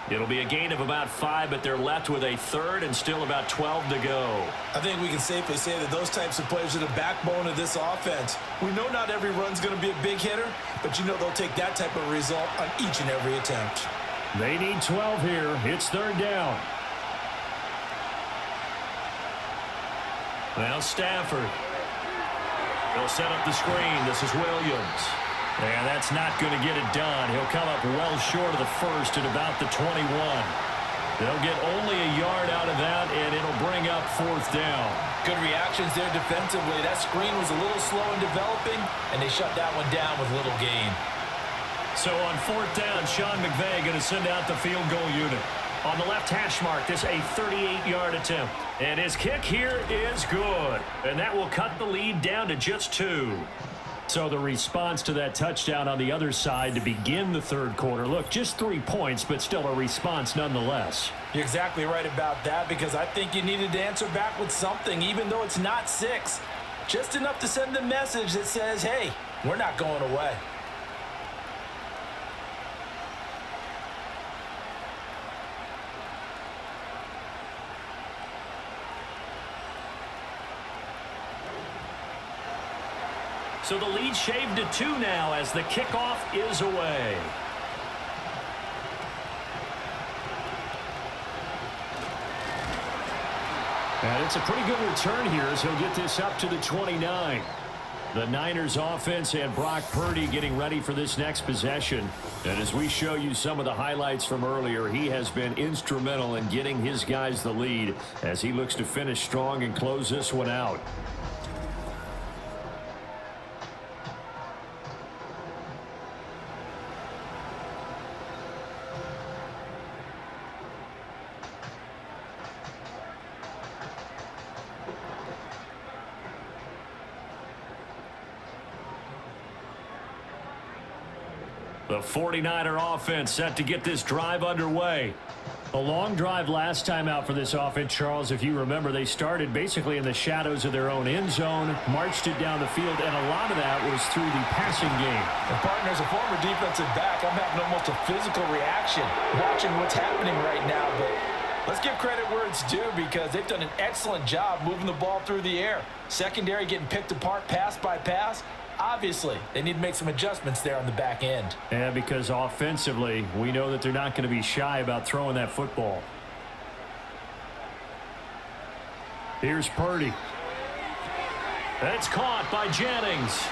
It'll be a gain of about 5, but they're left with a third and still about 12 to go. I think we can safely say that those types of plays are the backbone of this offense. We know not every run's going to be a big hitter, but you know they'll take that type of result on each and every attempt. They need 12 here. It's third down. Now Stafford. They'll set up the screen. This is Williams. And that's not going to get it done. He'll come up well short of the first at about the 21. They'll get only a yard out of that, and it'll bring up fourth down. Good reactions there defensively. That screen was a little slow in developing, and they shut that one down with little gain. So on fourth down, Sean McVay going to send out the field goal unit. On the left hash mark, this a 38-yard attempt. And his kick here is good. And that will cut the lead down to just 2. So the response to that touchdown on the other side to begin the third quarter. Look, just 3 points, but still a response nonetheless. You're exactly right about that, because I think you needed to answer back with something, even though it's not 6. Just enough to send a message that says, hey, we're not going away. So the lead shaved to 2 now as the kickoff is away. And it's a pretty good return here as he'll get this up to the 29. The Niners offense and Brock Purdy getting ready for this next possession. And as we show you some of the highlights from earlier, he has been instrumental in getting his guys the lead as he looks to finish strong and close this one out. The 49er offense set to get this drive underway. A long drive last time out for this offense, Charles. If you remember, they started basically in the shadows of their own end zone, marched it down the field, and a lot of that was through the passing game. And partner, as a former defensive back, I'm having almost a physical reaction watching what's happening right now. But let's give credit where it's due, because they've done an excellent job moving the ball through the air. Secondary getting picked apart pass by pass. Obviously, they need to make some adjustments there on the back end. Yeah, because offensively, we know that they're not going to be shy about throwing that football. Here's Purdy. That's caught by Jennings.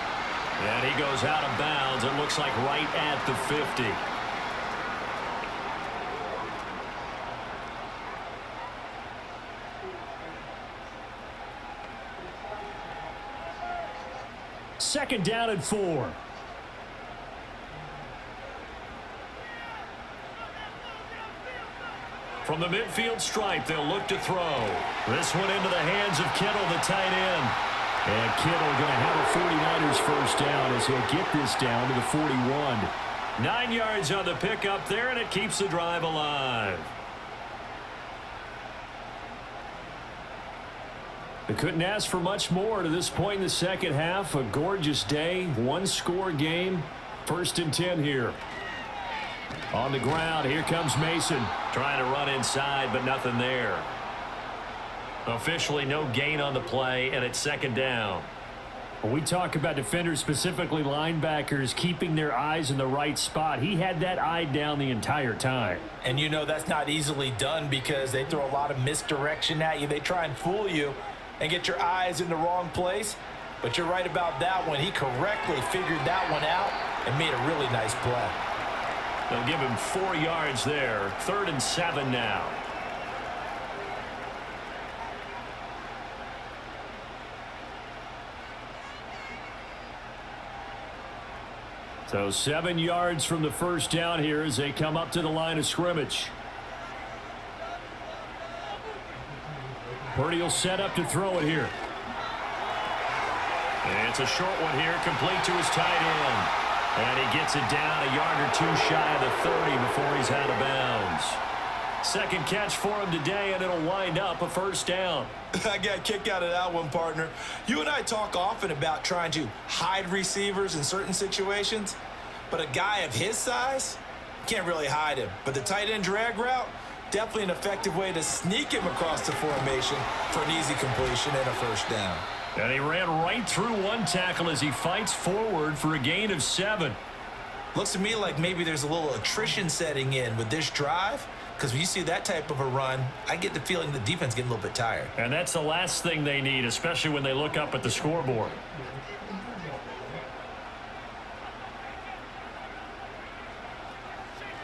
And he goes out of bounds. It looks like right at the 50. Second down and 4. From the midfield stripe, they'll look to throw. This one into the hands of Kittle, the tight end. And Kittle going to have a 49ers first down as he'll get this down to the 41. 9 yards on the pickup there, and it keeps the drive alive. They couldn't ask for much more to this point in the second half. A gorgeous day, one-score game. First and 10 here. On the ground, here comes Mason. Trying to run inside, but nothing there. Officially no gain on the play, and it's second down. When we talk about defenders, specifically linebackers, keeping their eyes in the right spot, he had that eye down the entire time. And you know that's not easily done, because they throw a lot of misdirection at you. They try and fool you and get your eyes in the wrong place. But you're right about that one. He correctly figured that one out and made a really nice play. They'll give him 4 yards there. 3rd and 7 now. So 7 yards from the first down here as they come up to the line of scrimmage. Purdy will set up to throw it here. And it's a short one here, complete to his tight end. And he gets it down a yard or two shy of the 30 before he's out of bounds. Second catch for him today, and it'll wind up a first down. I got a kick out of that one, partner. You and I talk often about trying to hide receivers in certain situations, but a guy of his size can't really hide him. But the tight end drag route, definitely an effective way to sneak him across the formation for an easy completion and a first down. And he ran right through one tackle as he fights forward for a gain of 7. Looks to me like maybe there's a little attrition setting in with this drive, because when you see that type of a run, I get the feeling the defense getting a little bit tired. And that's the last thing they need, especially when they look up at the scoreboard.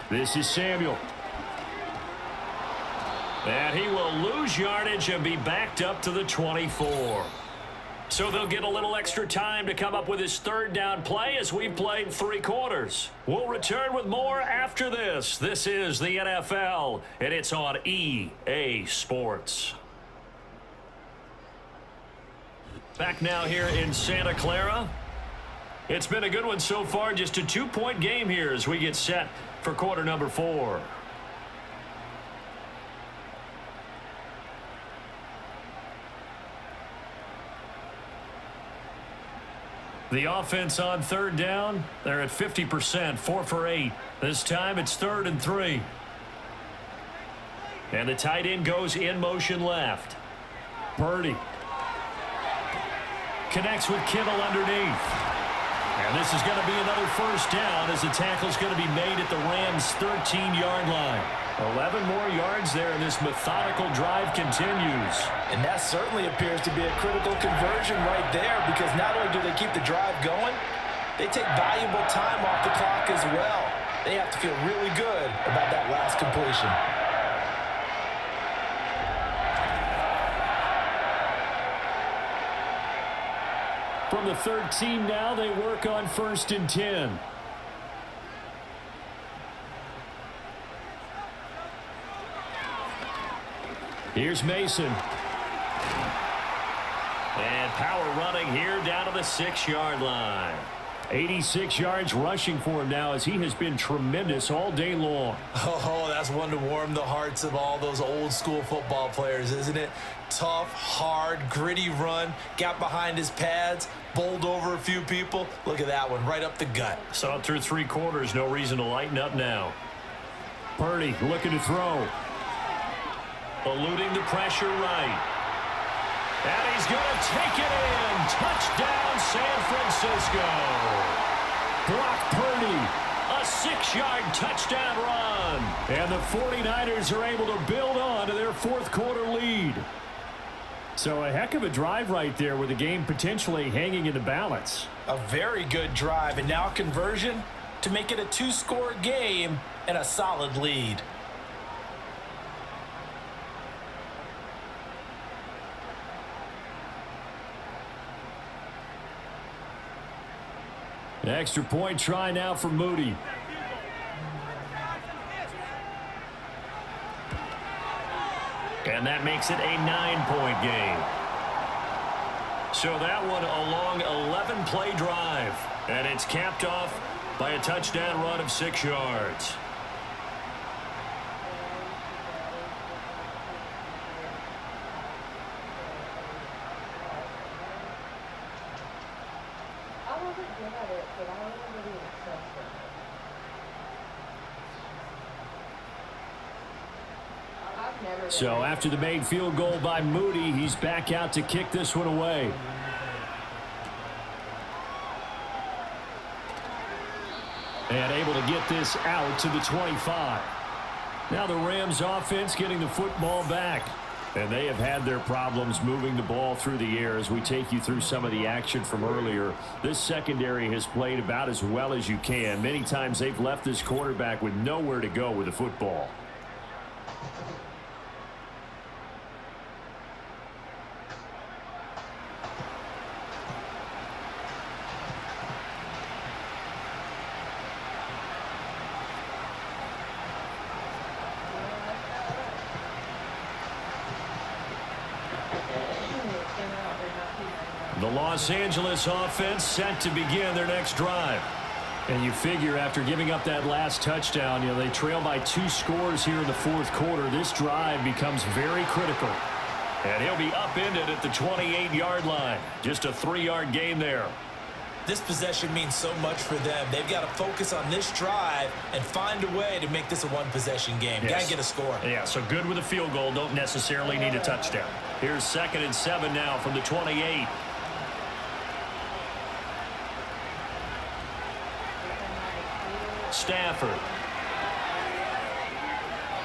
This is Samuel. And he will lose yardage and be backed up to the 24. So they'll get a little extra time to come up with his third down play as we've played 3 quarters. We'll return with more after this. This is the NFL, and it's on EA Sports. Back now here in Santa Clara. It's been a good one so far, just a 2-point game here as we get set for quarter number 4. The offense on third down, they're at 50%, 4 for 8. This time it's 3rd and 3. And the tight end goes in motion left. Purdy connects with Kittle underneath. And this is going to be another first down as the tackle's going to be made at the Rams' 13-yard line. 11 more yards there, and this methodical drive continues. And that certainly appears to be a critical conversion right there, because not only do they keep the drive going, they take valuable time off the clock as well. They have to feel really good about that last completion. From the 13 now, they work on 1st and 10. Here's Mason. And power running here down to the 6-yard line. 86 yards rushing for him now as he has been tremendous all day long. Oh, that's one to warm the hearts of all those old school football players, isn't it? Tough, hard, gritty run, got behind his pads, bowled over a few people. Look at that one, right up the gut. Saw it through 3 quarters, no reason to lighten up now. Purdy looking to throw. Eluding the pressure right. And he's going to take it in. Touchdown, San Francisco. Brock Purdy, a 6-yard touchdown run. And the 49ers are able to build on to their 4th quarter lead. So a heck of a drive right there with the game potentially hanging in the balance. A very good drive, and now conversion to make it a 2-score game and a solid lead. An extra point try now for Moody. And that makes it a 9-point game. So that one a long 11-play drive. And it's capped off by a touchdown run of 6 yards. So after the made field goal by Moody, he's back out to kick this one away. And able to get this out to the 25. Now the Rams offense getting the football back. And they have had their problems moving the ball through the air as we take you through some of the action from earlier. This secondary has played about as well as you can. Many times they've left this quarterback with nowhere to go with the football. The Los Angeles offense set to begin their next drive. And you figure after giving up that last touchdown, they trail by 2 scores here in the fourth quarter. This drive becomes very critical. And he'll be upended at the 28-yard line. Just a 3-yard gain there. This possession means so much for them. They've got to focus on this drive and find a way to make this a one-possession game. Yes. Got to get a score. Yeah, so good with a field goal. Don't necessarily need a touchdown. Here's 2nd and 7 now from the 28. Stafford.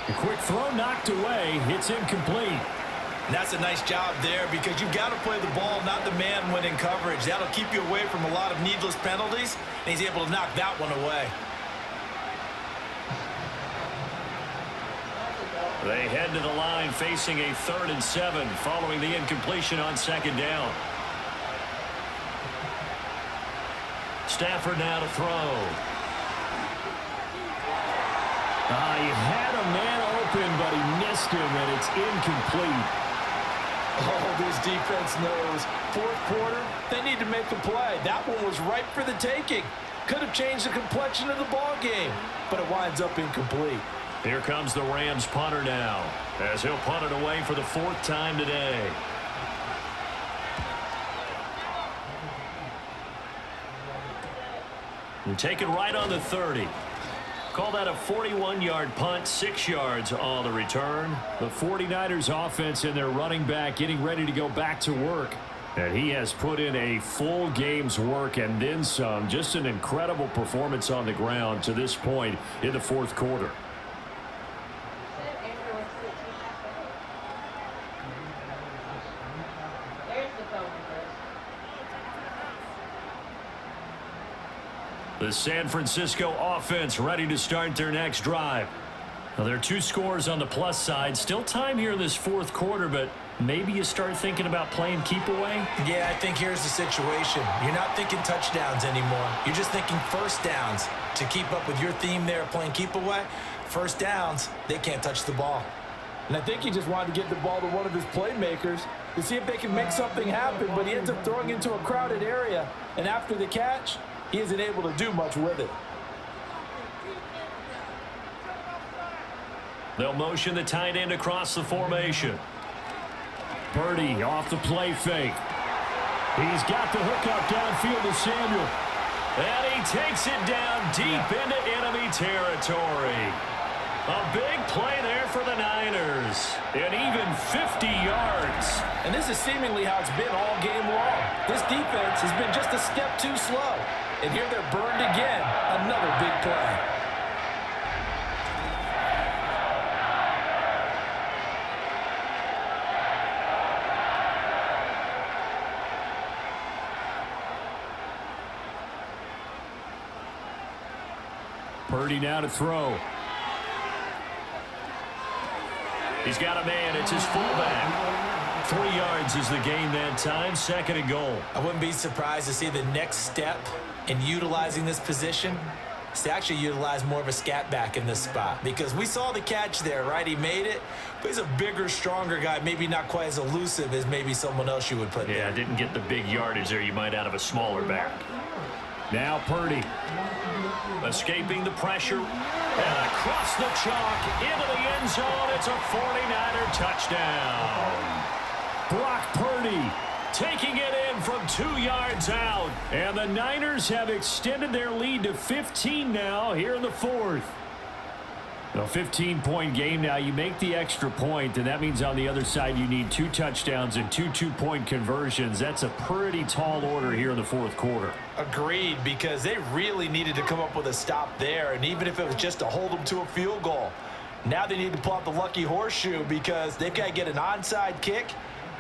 A quick throw knocked away. It's incomplete. And that's a nice job there because you've got to play the ball, not the man when in coverage. That'll keep you away from a lot of needless penalties, and he's able to knock that one away. They head to the line facing a 3rd and 7 following the incompletion on 2nd down. Stafford now to throw. He had a man open, but he missed him, and it's incomplete. Oh, this defense knows. Fourth quarter, they need to make a play. That one was ripe for the taking. Could have changed the complexion of the ball game, but it winds up incomplete. Here comes the Rams punter now, as he'll punt it away for the 4th time today. And taken right on the 30. Call that a 41-yard punt, 6 yards on the return. The 49ers offense and their running back getting ready to go back to work. And he has put in a full game's work and then some. Just an incredible performance on the ground to this point in the fourth quarter. The San Francisco offense ready to start their next drive. Now, there are 2 scores on the plus side. Still time here in this fourth quarter, but maybe you start thinking about playing keep away? Yeah, I think here's the situation. You're not thinking touchdowns anymore. You're just thinking first downs. To keep up with your theme there of playing keep away, first downs, they can't touch the ball. And I think he just wanted to get the ball to one of his playmakers to see if they can make something happen, but he ends up throwing into a crowded area. And after the catch, he isn't able to do much with it. They'll motion the tight end across the formation. Purdy off the play fake. He's got the hook up downfield to Samuel. And he takes it down deep into enemy territory. A big play there for the Niners. And even 50 yards. And this is seemingly how it's been all game long. This defense has been just a step too slow. And here they're burned again. Another big play. Purdy now to throw. He's got a man. It's his fullback. 3 yards is the gain that time. 2nd and goal. I wouldn't be surprised to see the next step in utilizing this position is to actually utilize more of a scat back in this spot. Because we saw the catch there, right? He made it, but he's a bigger, stronger guy. Maybe not quite as elusive as maybe someone else you would put there. Yeah, didn't get the big yardage there you might out of a smaller back. Now Purdy. Escaping the pressure. And across the chalk into the end zone. It's a 49er touchdown. Brock Purdy taking it in from 2 yards out. And the Niners have extended their lead to 15 now here in the fourth. A 15-point game now. You make the extra point, and that means on the other side you need 2 touchdowns and 2 two-point conversions. That's a pretty tall order here in the fourth quarter. Agreed, because they really needed to come up with a stop there, and even if it was just to hold them to a field goal. Now they need to pull out the lucky horseshoe because they've got to get an onside kick,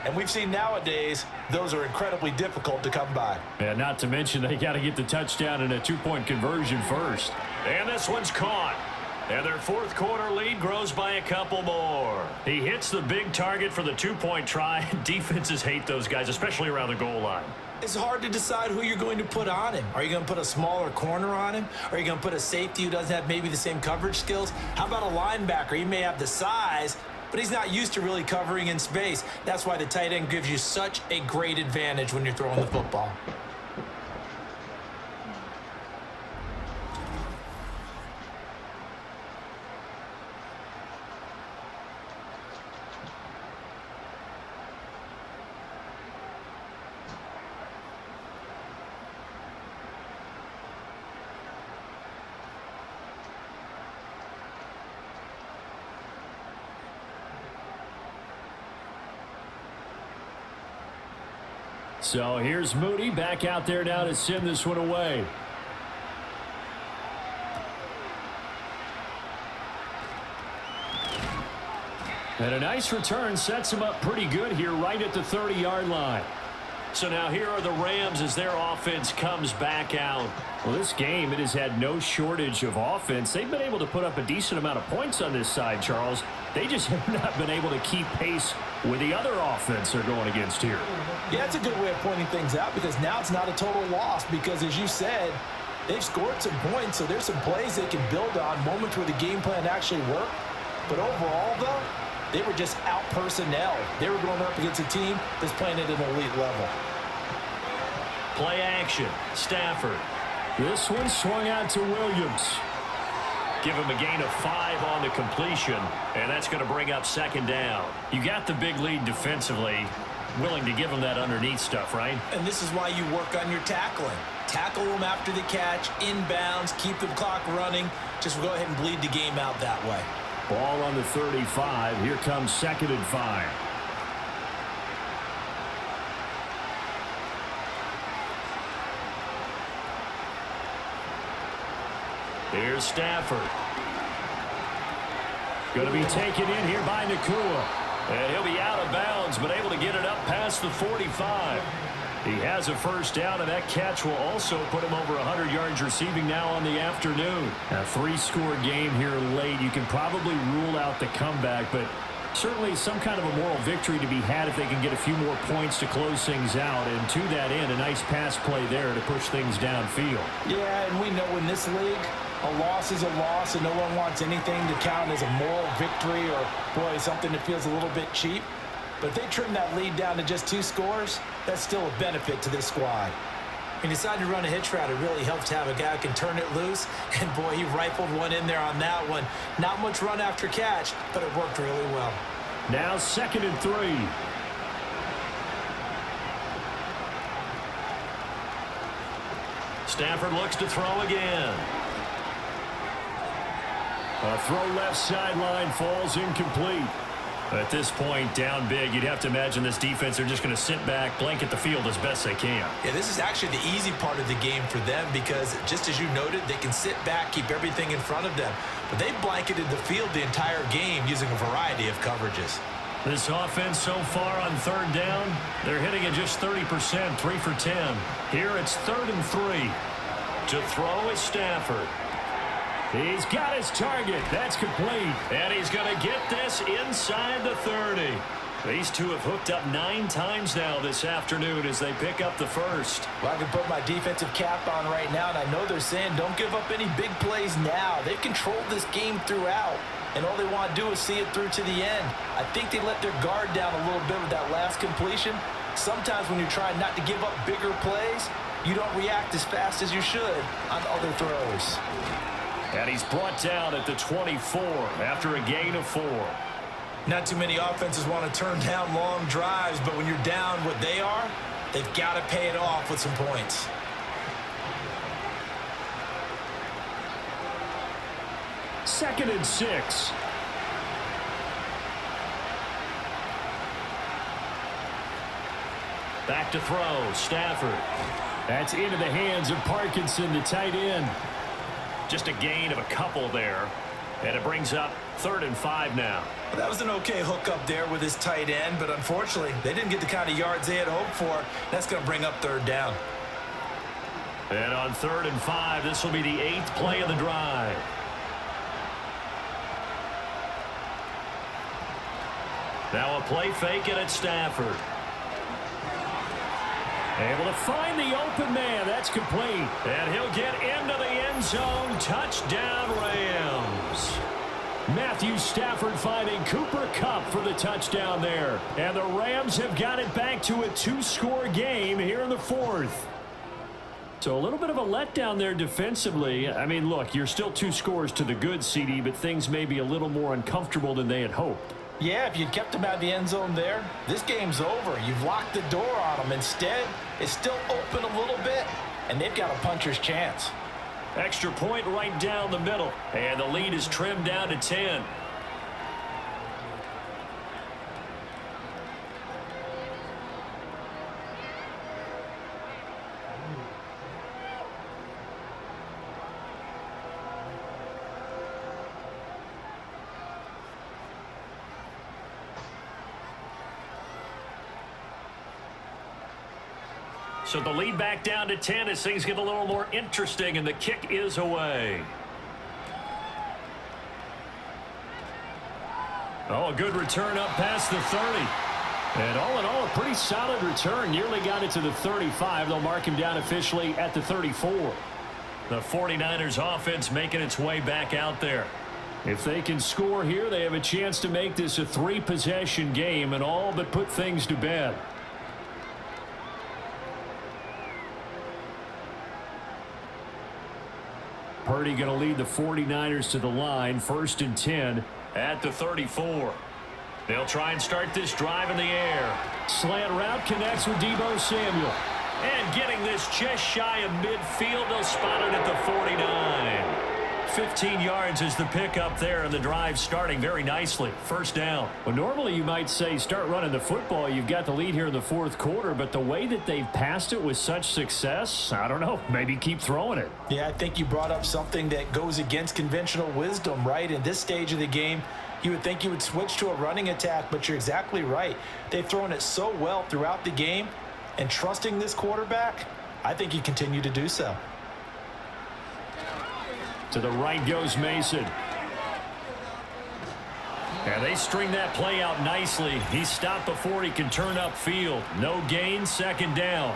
and we've seen nowadays those are incredibly difficult to come by. And not to mention they got to get the touchdown and a 2-point conversion first. And this one's caught. And their fourth quarter lead grows by a couple more. He hits the big target for the 2-point try. Defenses hate those guys, especially around the goal line. It's hard to decide who you're going to put on him. Are you going to put a smaller corner on him? Are you going to put a safety who doesn't have maybe the same coverage skills? How about a linebacker? He may have the size, but he's not used to really covering in space. That's why the tight end gives you such a great advantage when you're throwing the football. So here's Moody back out there now to send this one away. And a nice return sets him up pretty good here right at the 30-yard line. So now here are the Rams as their offense comes back out. Well, this game, it has had no shortage of offense. They've been able to put up a decent amount of points on this side, Charles. They just have not been able to keep pace with the other offense they're going against here. Yeah, that's a good way of pointing things out because now it's not a total loss because, as you said, they've scored some points, so there's some plays they can build on, moments where the game plan actually worked. But overall, though, they were just out personnel. They were going up against a team that's playing at an elite level. Play action. Stafford. This one swung out to Williams. Give him a gain of 5 on the completion, and that's going to bring up second down. You got the big lead defensively. Willing to give him that underneath stuff, right? And this is why you work on your tackling. Tackle them after the catch, inbounds, keep the clock running. Just go ahead and bleed the game out that way. Ball on the 35. Here comes 2nd and 5. Here's Stafford. Going to be taken in here by Nakua. And he'll be out of bounds, but able to get it up past the 45. He has a first down, and that catch will also put him over 100 yards receiving now on the afternoon. A 3-score game here late. You can probably rule out the comeback, but certainly some kind of a moral victory to be had if they can get a few more points to close things out. And to that end, a nice pass play there to push things downfield. Yeah, and we know in this league, a loss is a loss, and no one wants anything to count as a moral victory or, boy, something that feels a little bit cheap. But if they trim that lead down to just 2 scores, that's still a benefit to this squad. He decided to run a hitch route. It really helps to have a guy who can turn it loose. And, boy, he rifled one in there on that one. Not much run after catch, but it worked really well. Now 2nd and 3. Stafford looks to throw again. A throw left sideline falls incomplete. At this point, down big, you'd have to imagine this defense, they're just going to sit back, blanket the field as best they can. Yeah, this is actually the easy part of the game for them because, just as you noted, they can sit back, keep everything in front of them. But they've blanketed the field the entire game using a variety of coverages. This offense so far on 3rd down, they're hitting at just 30%, 3 for 10. Here it's 3rd and 3. To throw is Stafford. He's got his target. That's complete. And he's going to get this inside the 30. These two have hooked up 9 times now this afternoon as they pick up the first. Well, I can put my defensive cap on right now, and I know they're saying don't give up any big plays now. They've controlled this game throughout, and all they want to do is see it through to the end. I think they let their guard down a little bit with that last completion. Sometimes when you're trying not to give up bigger plays, you don't react as fast as you should on other throws. And he's brought down at the 24 after a gain of 4. Not too many offenses want to turn down long drives, but when you're down what they are, they've got to pay it off with some points. Second and 6. Back to throw, Stafford. That's into the hands of Parkinson, the tight end. Just a gain of a couple there. And it brings up 3rd and 5 now. Well, that was an okay hook up there with his tight end, but unfortunately, they didn't get the kind of yards they had hoped for. That's going to bring up 3rd down. And on 3rd and 5, this will be the 8th play of the drive. Now a play fake and it's Stafford. Able to find the open man. That's complete. And he'll get into the end zone. Touchdown, Rams. Matthew Stafford finding Cooper Kupp for the touchdown there. And the Rams have got it back to a 2-score game here in the fourth. So a little bit of a letdown there defensively. I mean, look, you're still 2 scores to the good, CD, but things may be a little more uncomfortable than they had hoped. Yeah, if you'd kept them out of the end zone there, this game's over. You've locked the door on them. Instead, it's still open a little bit, and they've got a puncher's chance. Extra point right down the middle, and the lead is trimmed down to 10. So the lead back down to 10 as things get a little more interesting, and the kick is away. Oh, a good return up past the 30. And all in all, a pretty solid return. Nearly got it to the 35. They'll mark him down officially at the 34. The 49ers offense making its way back out there. If they can score here, they have a chance to make this a 3-possession game and all but put things to bed. Purdy going to lead the 49ers to the line. 1st and 10 at the 34. They'll try and start this drive in the air. Slant route connects with Deebo Samuel. And getting this just shy of midfield. They'll spot it at the 49. 15 yards is the pickup there, and the drive starting very nicely. 1st down. Well, normally you might say start running the football. You've got the lead here in the 4th quarter, but the way that they've passed it with such success, I don't know, maybe keep throwing it. Yeah, I think you brought up something that goes against conventional wisdom, right? In this stage of the game, you would think you would switch to a running attack, but you're exactly right. They've thrown it so well throughout the game, and trusting this quarterback, I think you continue to do so. To the right goes Mason. And they string that play out nicely. He's stopped before he can turn upfield. No gain, 2nd down.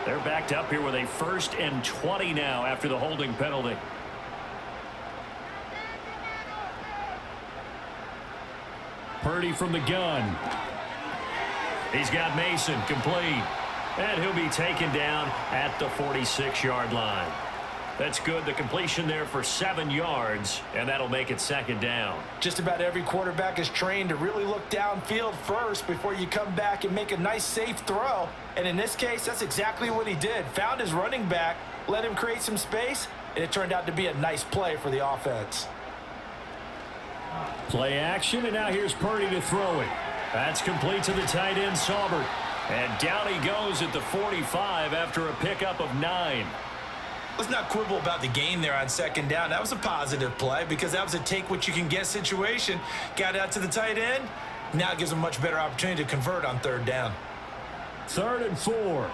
They're backed up here with a 1st and 20 now after the holding penalty. Purdy from the gun. He's got Mason complete. And he'll be taken down at the 46-yard line. That's good. The completion there for 7 yards, and that'll make it 2nd down. Just about every quarterback is trained to really look downfield first before you come back and make a nice, safe throw. And in this case, that's exactly what he did. Found his running back, let him create some space, and it turned out to be a nice play for the offense. Play action, and now here's Purdy to throw it. That's complete to the tight end, Saubert. And down he goes at the 45 after a pickup of 9. Let's not quibble about the gain there on 2nd down. That was a positive play because that was a take-what-you-can-get situation. Got out to the tight end. Now it gives them a much better opportunity to convert on 3rd down. 3rd and 4.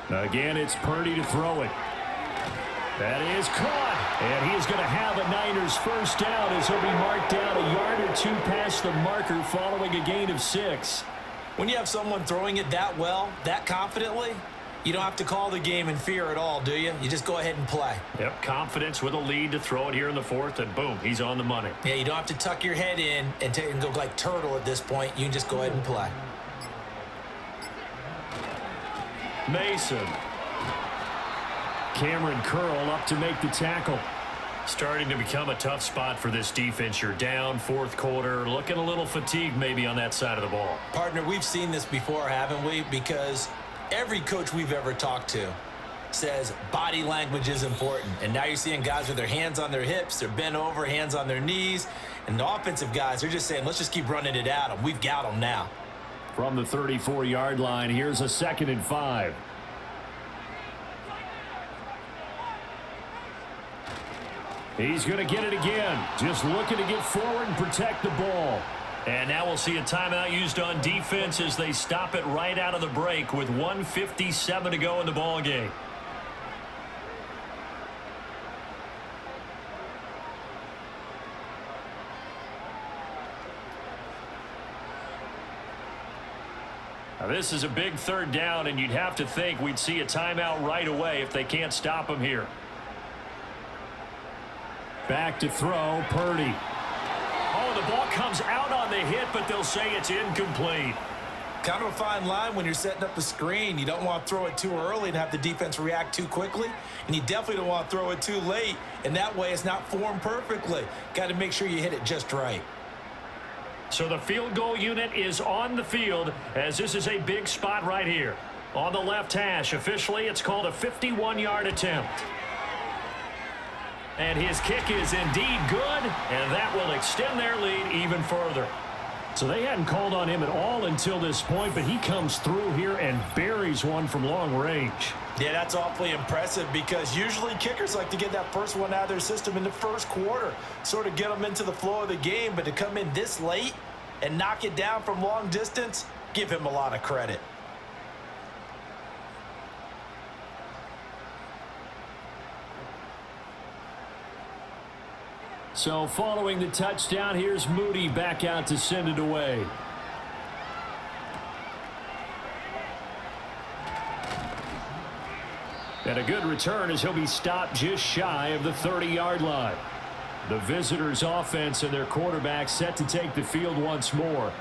Again, it's Purdy to throw it. That is caught. And he is going to have a Niners 1st down as he'll be marked down a yard or 2 past the marker following a gain of 6. When you have someone throwing it that well, that confidently, you don't have to call the game in fear at all, do you? You just go ahead and play. Yep, confidence with a lead to throw it here in the 4th, and boom, he's on the money. Yeah, you don't have to tuck your head in and go like turtle at this point. You can just go ahead and play. Mason. Cameron Curl up to make the tackle. Starting to become a tough spot for this defense. You're down 4th quarter, looking a little fatigued maybe on that side of the ball. Partner, we've seen this before, haven't we? Because every coach we've ever talked to says body language is important. And now you're seeing guys with their hands on their hips, they're bent over, hands on their knees. And the offensive guys, they're just saying, let's just keep running it at them. We've got them now. From the 34-yard line, here's a 2nd and 5. He's going to get it again. Just looking to get forward and protect the ball. And now we'll see a timeout used on defense as they stop it right out of the break with 1:57 to go in the ball game. Now, this is a big third down, and you'd have to think we'd see a timeout right away if they can't stop him here. Back to throw, Purdy. Oh, the ball comes out on the hit, but they'll say it's incomplete. Kind of a fine line when you're setting up the screen. You don't want to throw it too early and have the defense react too quickly. And you definitely don't want to throw it too late. And that way it's not formed perfectly. Got to make sure you hit it just right. So the field goal unit is on the field as this is a big spot right here. On the left hash, officially it's called a 51-yard attempt. And his kick is indeed good, and that will extend their lead even further. So they hadn't called on him at all until this point, but he comes through here and buries one from long range. Yeah, that's awfully impressive because usually kickers like to get that first one out of their system in the first quarter, sort of get them into the flow of the game, but to come in this late and knock it down from long distance, give him a lot of credit. So following the touchdown, here's Moody back out to send it away. And a good return as he'll be stopped just shy of the 30-yard line. The visitors' offense and their quarterback set to take the field once more.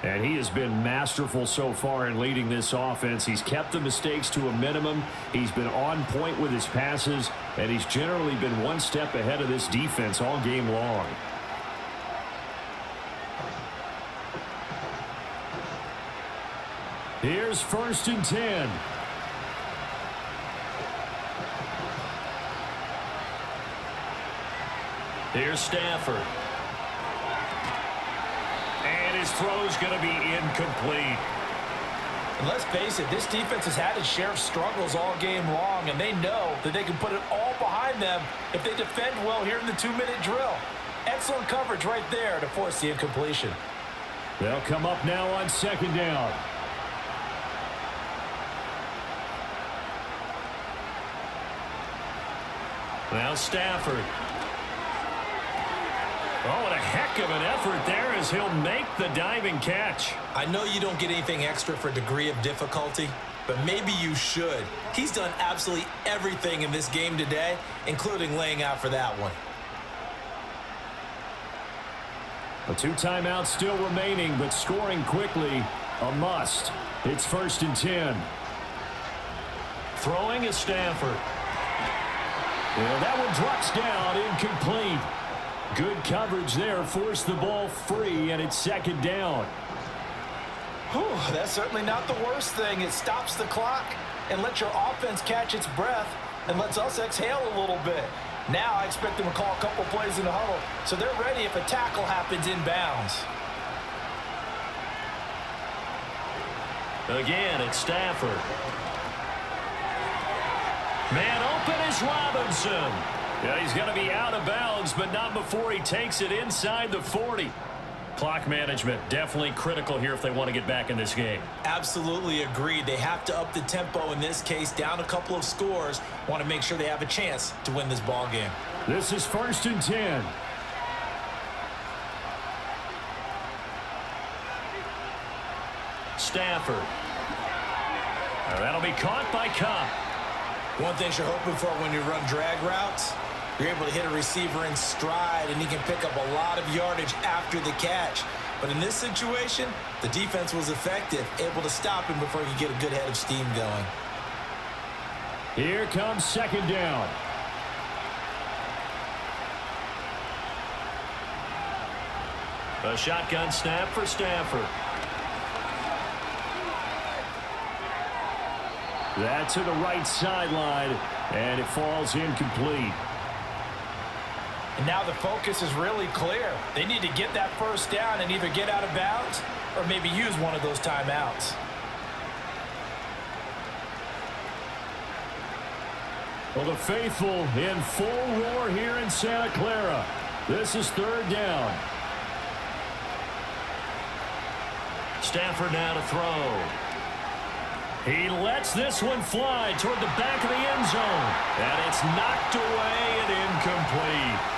And he has been masterful so far in leading this offense. He's kept the mistakes to a minimum. He's been on point with his passes. And he's generally been one step ahead of this defense all game long. Here's 1st and 10. Here's Stafford. And his throw's going to be incomplete. And let's face it, this defense has had its share of struggles all game long, and they know that they can put it all behind them if they defend well here in the 2-minute drill. Excellent coverage right there to force the incompletion. They'll come up now on 2nd down. Now Stafford. Oh, what a heck of an effort there as he'll make the diving catch. I know you don't get anything extra for degree of difficulty, but maybe you should. He's done absolutely everything in this game today, including laying out for that one. A 2 timeouts still remaining, but scoring quickly, a must. It's 1st and 10. Throwing is Stafford. Well, that one drops down, incomplete. Good coverage there, forced the ball free, and it's 2nd down. Whew, that's certainly not the worst thing. It stops the clock and lets your offense catch its breath and lets us exhale a little bit. Now I expect them to call a couple plays in the huddle, so they're ready if a tackle happens inbounds. Again, it's Stafford. Man open is Robinson. Yeah, he's going to be out of bounds, but not before he takes it inside the 40. Clock management definitely critical here if they want to get back in this game. Absolutely agreed. They have to up the tempo in this case, down a couple of scores. Want to make sure they have a chance to win this ball game. This is 1st and 10. Stafford. Now that'll be caught by Cobb. One thing you're hoping for when you run drag routes, you're able to hit a receiver in stride, and he can pick up a lot of yardage after the catch. But in this situation, the defense was effective, able to stop him before he could get a good head of steam going. Here comes 2nd down. A shotgun snap for Stafford. That's to the right sideline, and it falls incomplete. And now the focus is really clear. They need to get that 1st down and either get out of bounds or maybe use one of those timeouts. Well, the faithful in full roar here in Santa Clara. This is 3rd down. Stafford now to throw. He lets this one fly toward the back of the end zone. And it's knocked away and incomplete.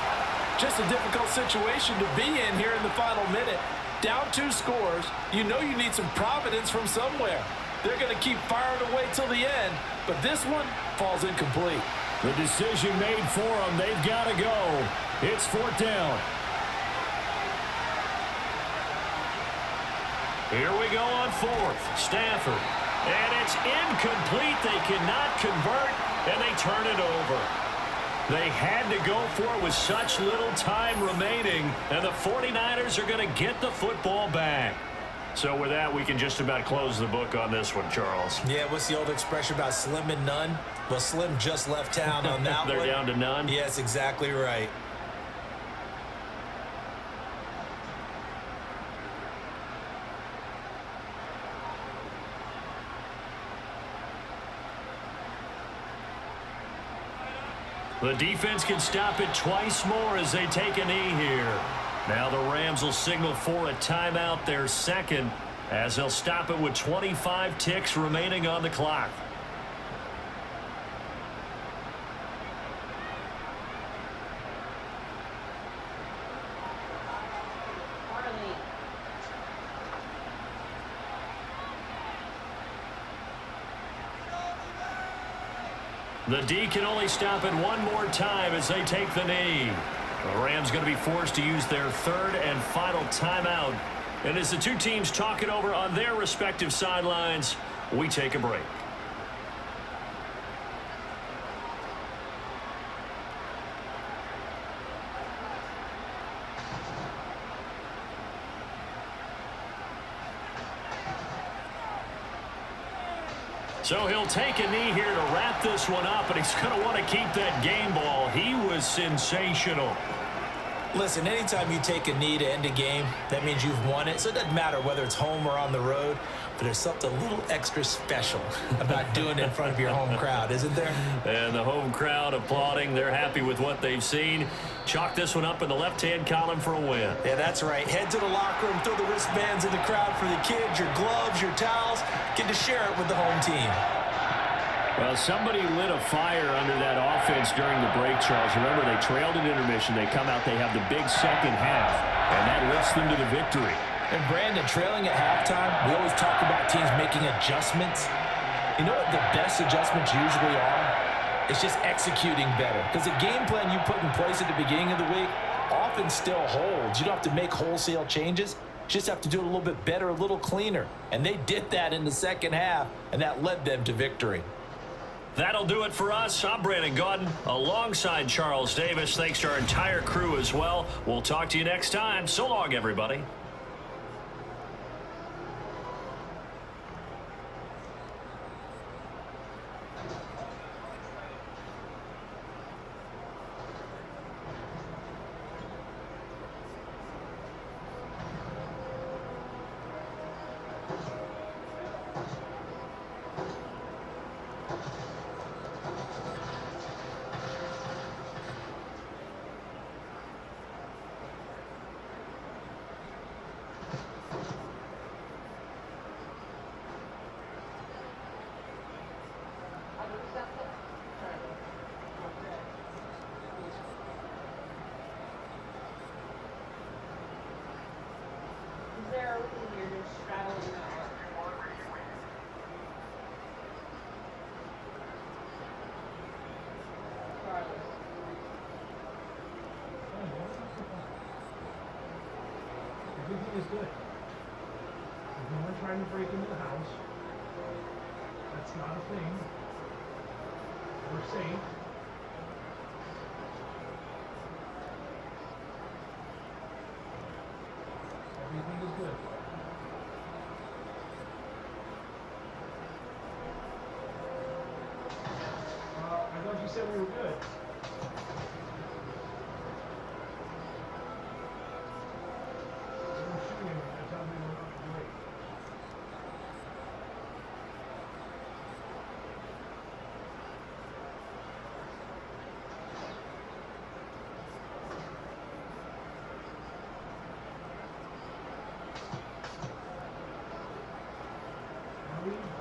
Just a difficult situation to be in here in the final minute. Down 2 scores, you know you need some providence from somewhere. They're going to keep firing away till the end, but this one falls incomplete. The decision made for them. They've got to go. It's 4th down. Here we go on 4th. Stafford. And it's incomplete. They cannot convert, and they turn it over. They had to go for it with such little time remaining, and the 49ers are going to get the football back. So with that, we can just about close the book on this one, Charles. Yeah, what's the old expression about slim and none? Well, Slim just left town on that They're one. down to none? Yes, exactly right. The defense can stop it twice more as they take a knee here. Now the Rams will signal for a timeout, their second, as they'll stop it with 25 ticks remaining on the clock. The D can only stop it one more time as they take the knee. The Rams going to be forced to use their third and final timeout. And as the two teams talk it over on their respective sidelines, we take a break. So he'll take a knee here to wrap this one up, and he's going to want to keep that game ball. He was sensational. Listen, anytime you take a knee to end a game, that means you've won it. So it doesn't matter whether it's home or on the road, but there's something a little extra special about doing it in front of your home crowd, isn't there? And the home crowd applauding. They're happy with what they've seen. Chalk this one up in the left-hand column for a win. Yeah, that's right. Head to the locker room, throw the wristbands in the crowd for the kids, your gloves, your towels. Get to share it with the home team. Well, somebody lit a fire under that offense during the break, Charles. Remember, they trailed at intermission. They come out, they have the big second half, and that lifts them to the victory. And Brandon, trailing at halftime, we always talk about teams making adjustments. You know what the best adjustments usually are? It's just executing better. Because the game plan you put in place at the beginning of the week often still holds. You don't have to make wholesale changes. You just have to do it a little bit better, a little cleaner. And they did that in the second half, and that led them to victory. That'll do it for us. I'm Brandon Gaudin alongside Charles Davis. Thanks to our entire crew as well. We'll talk to you next time. So long, everybody. Everything is good. There's no one trying to break into the house. That's not a thing. We're safe. Everything is good. I thought you said we were good. Are we?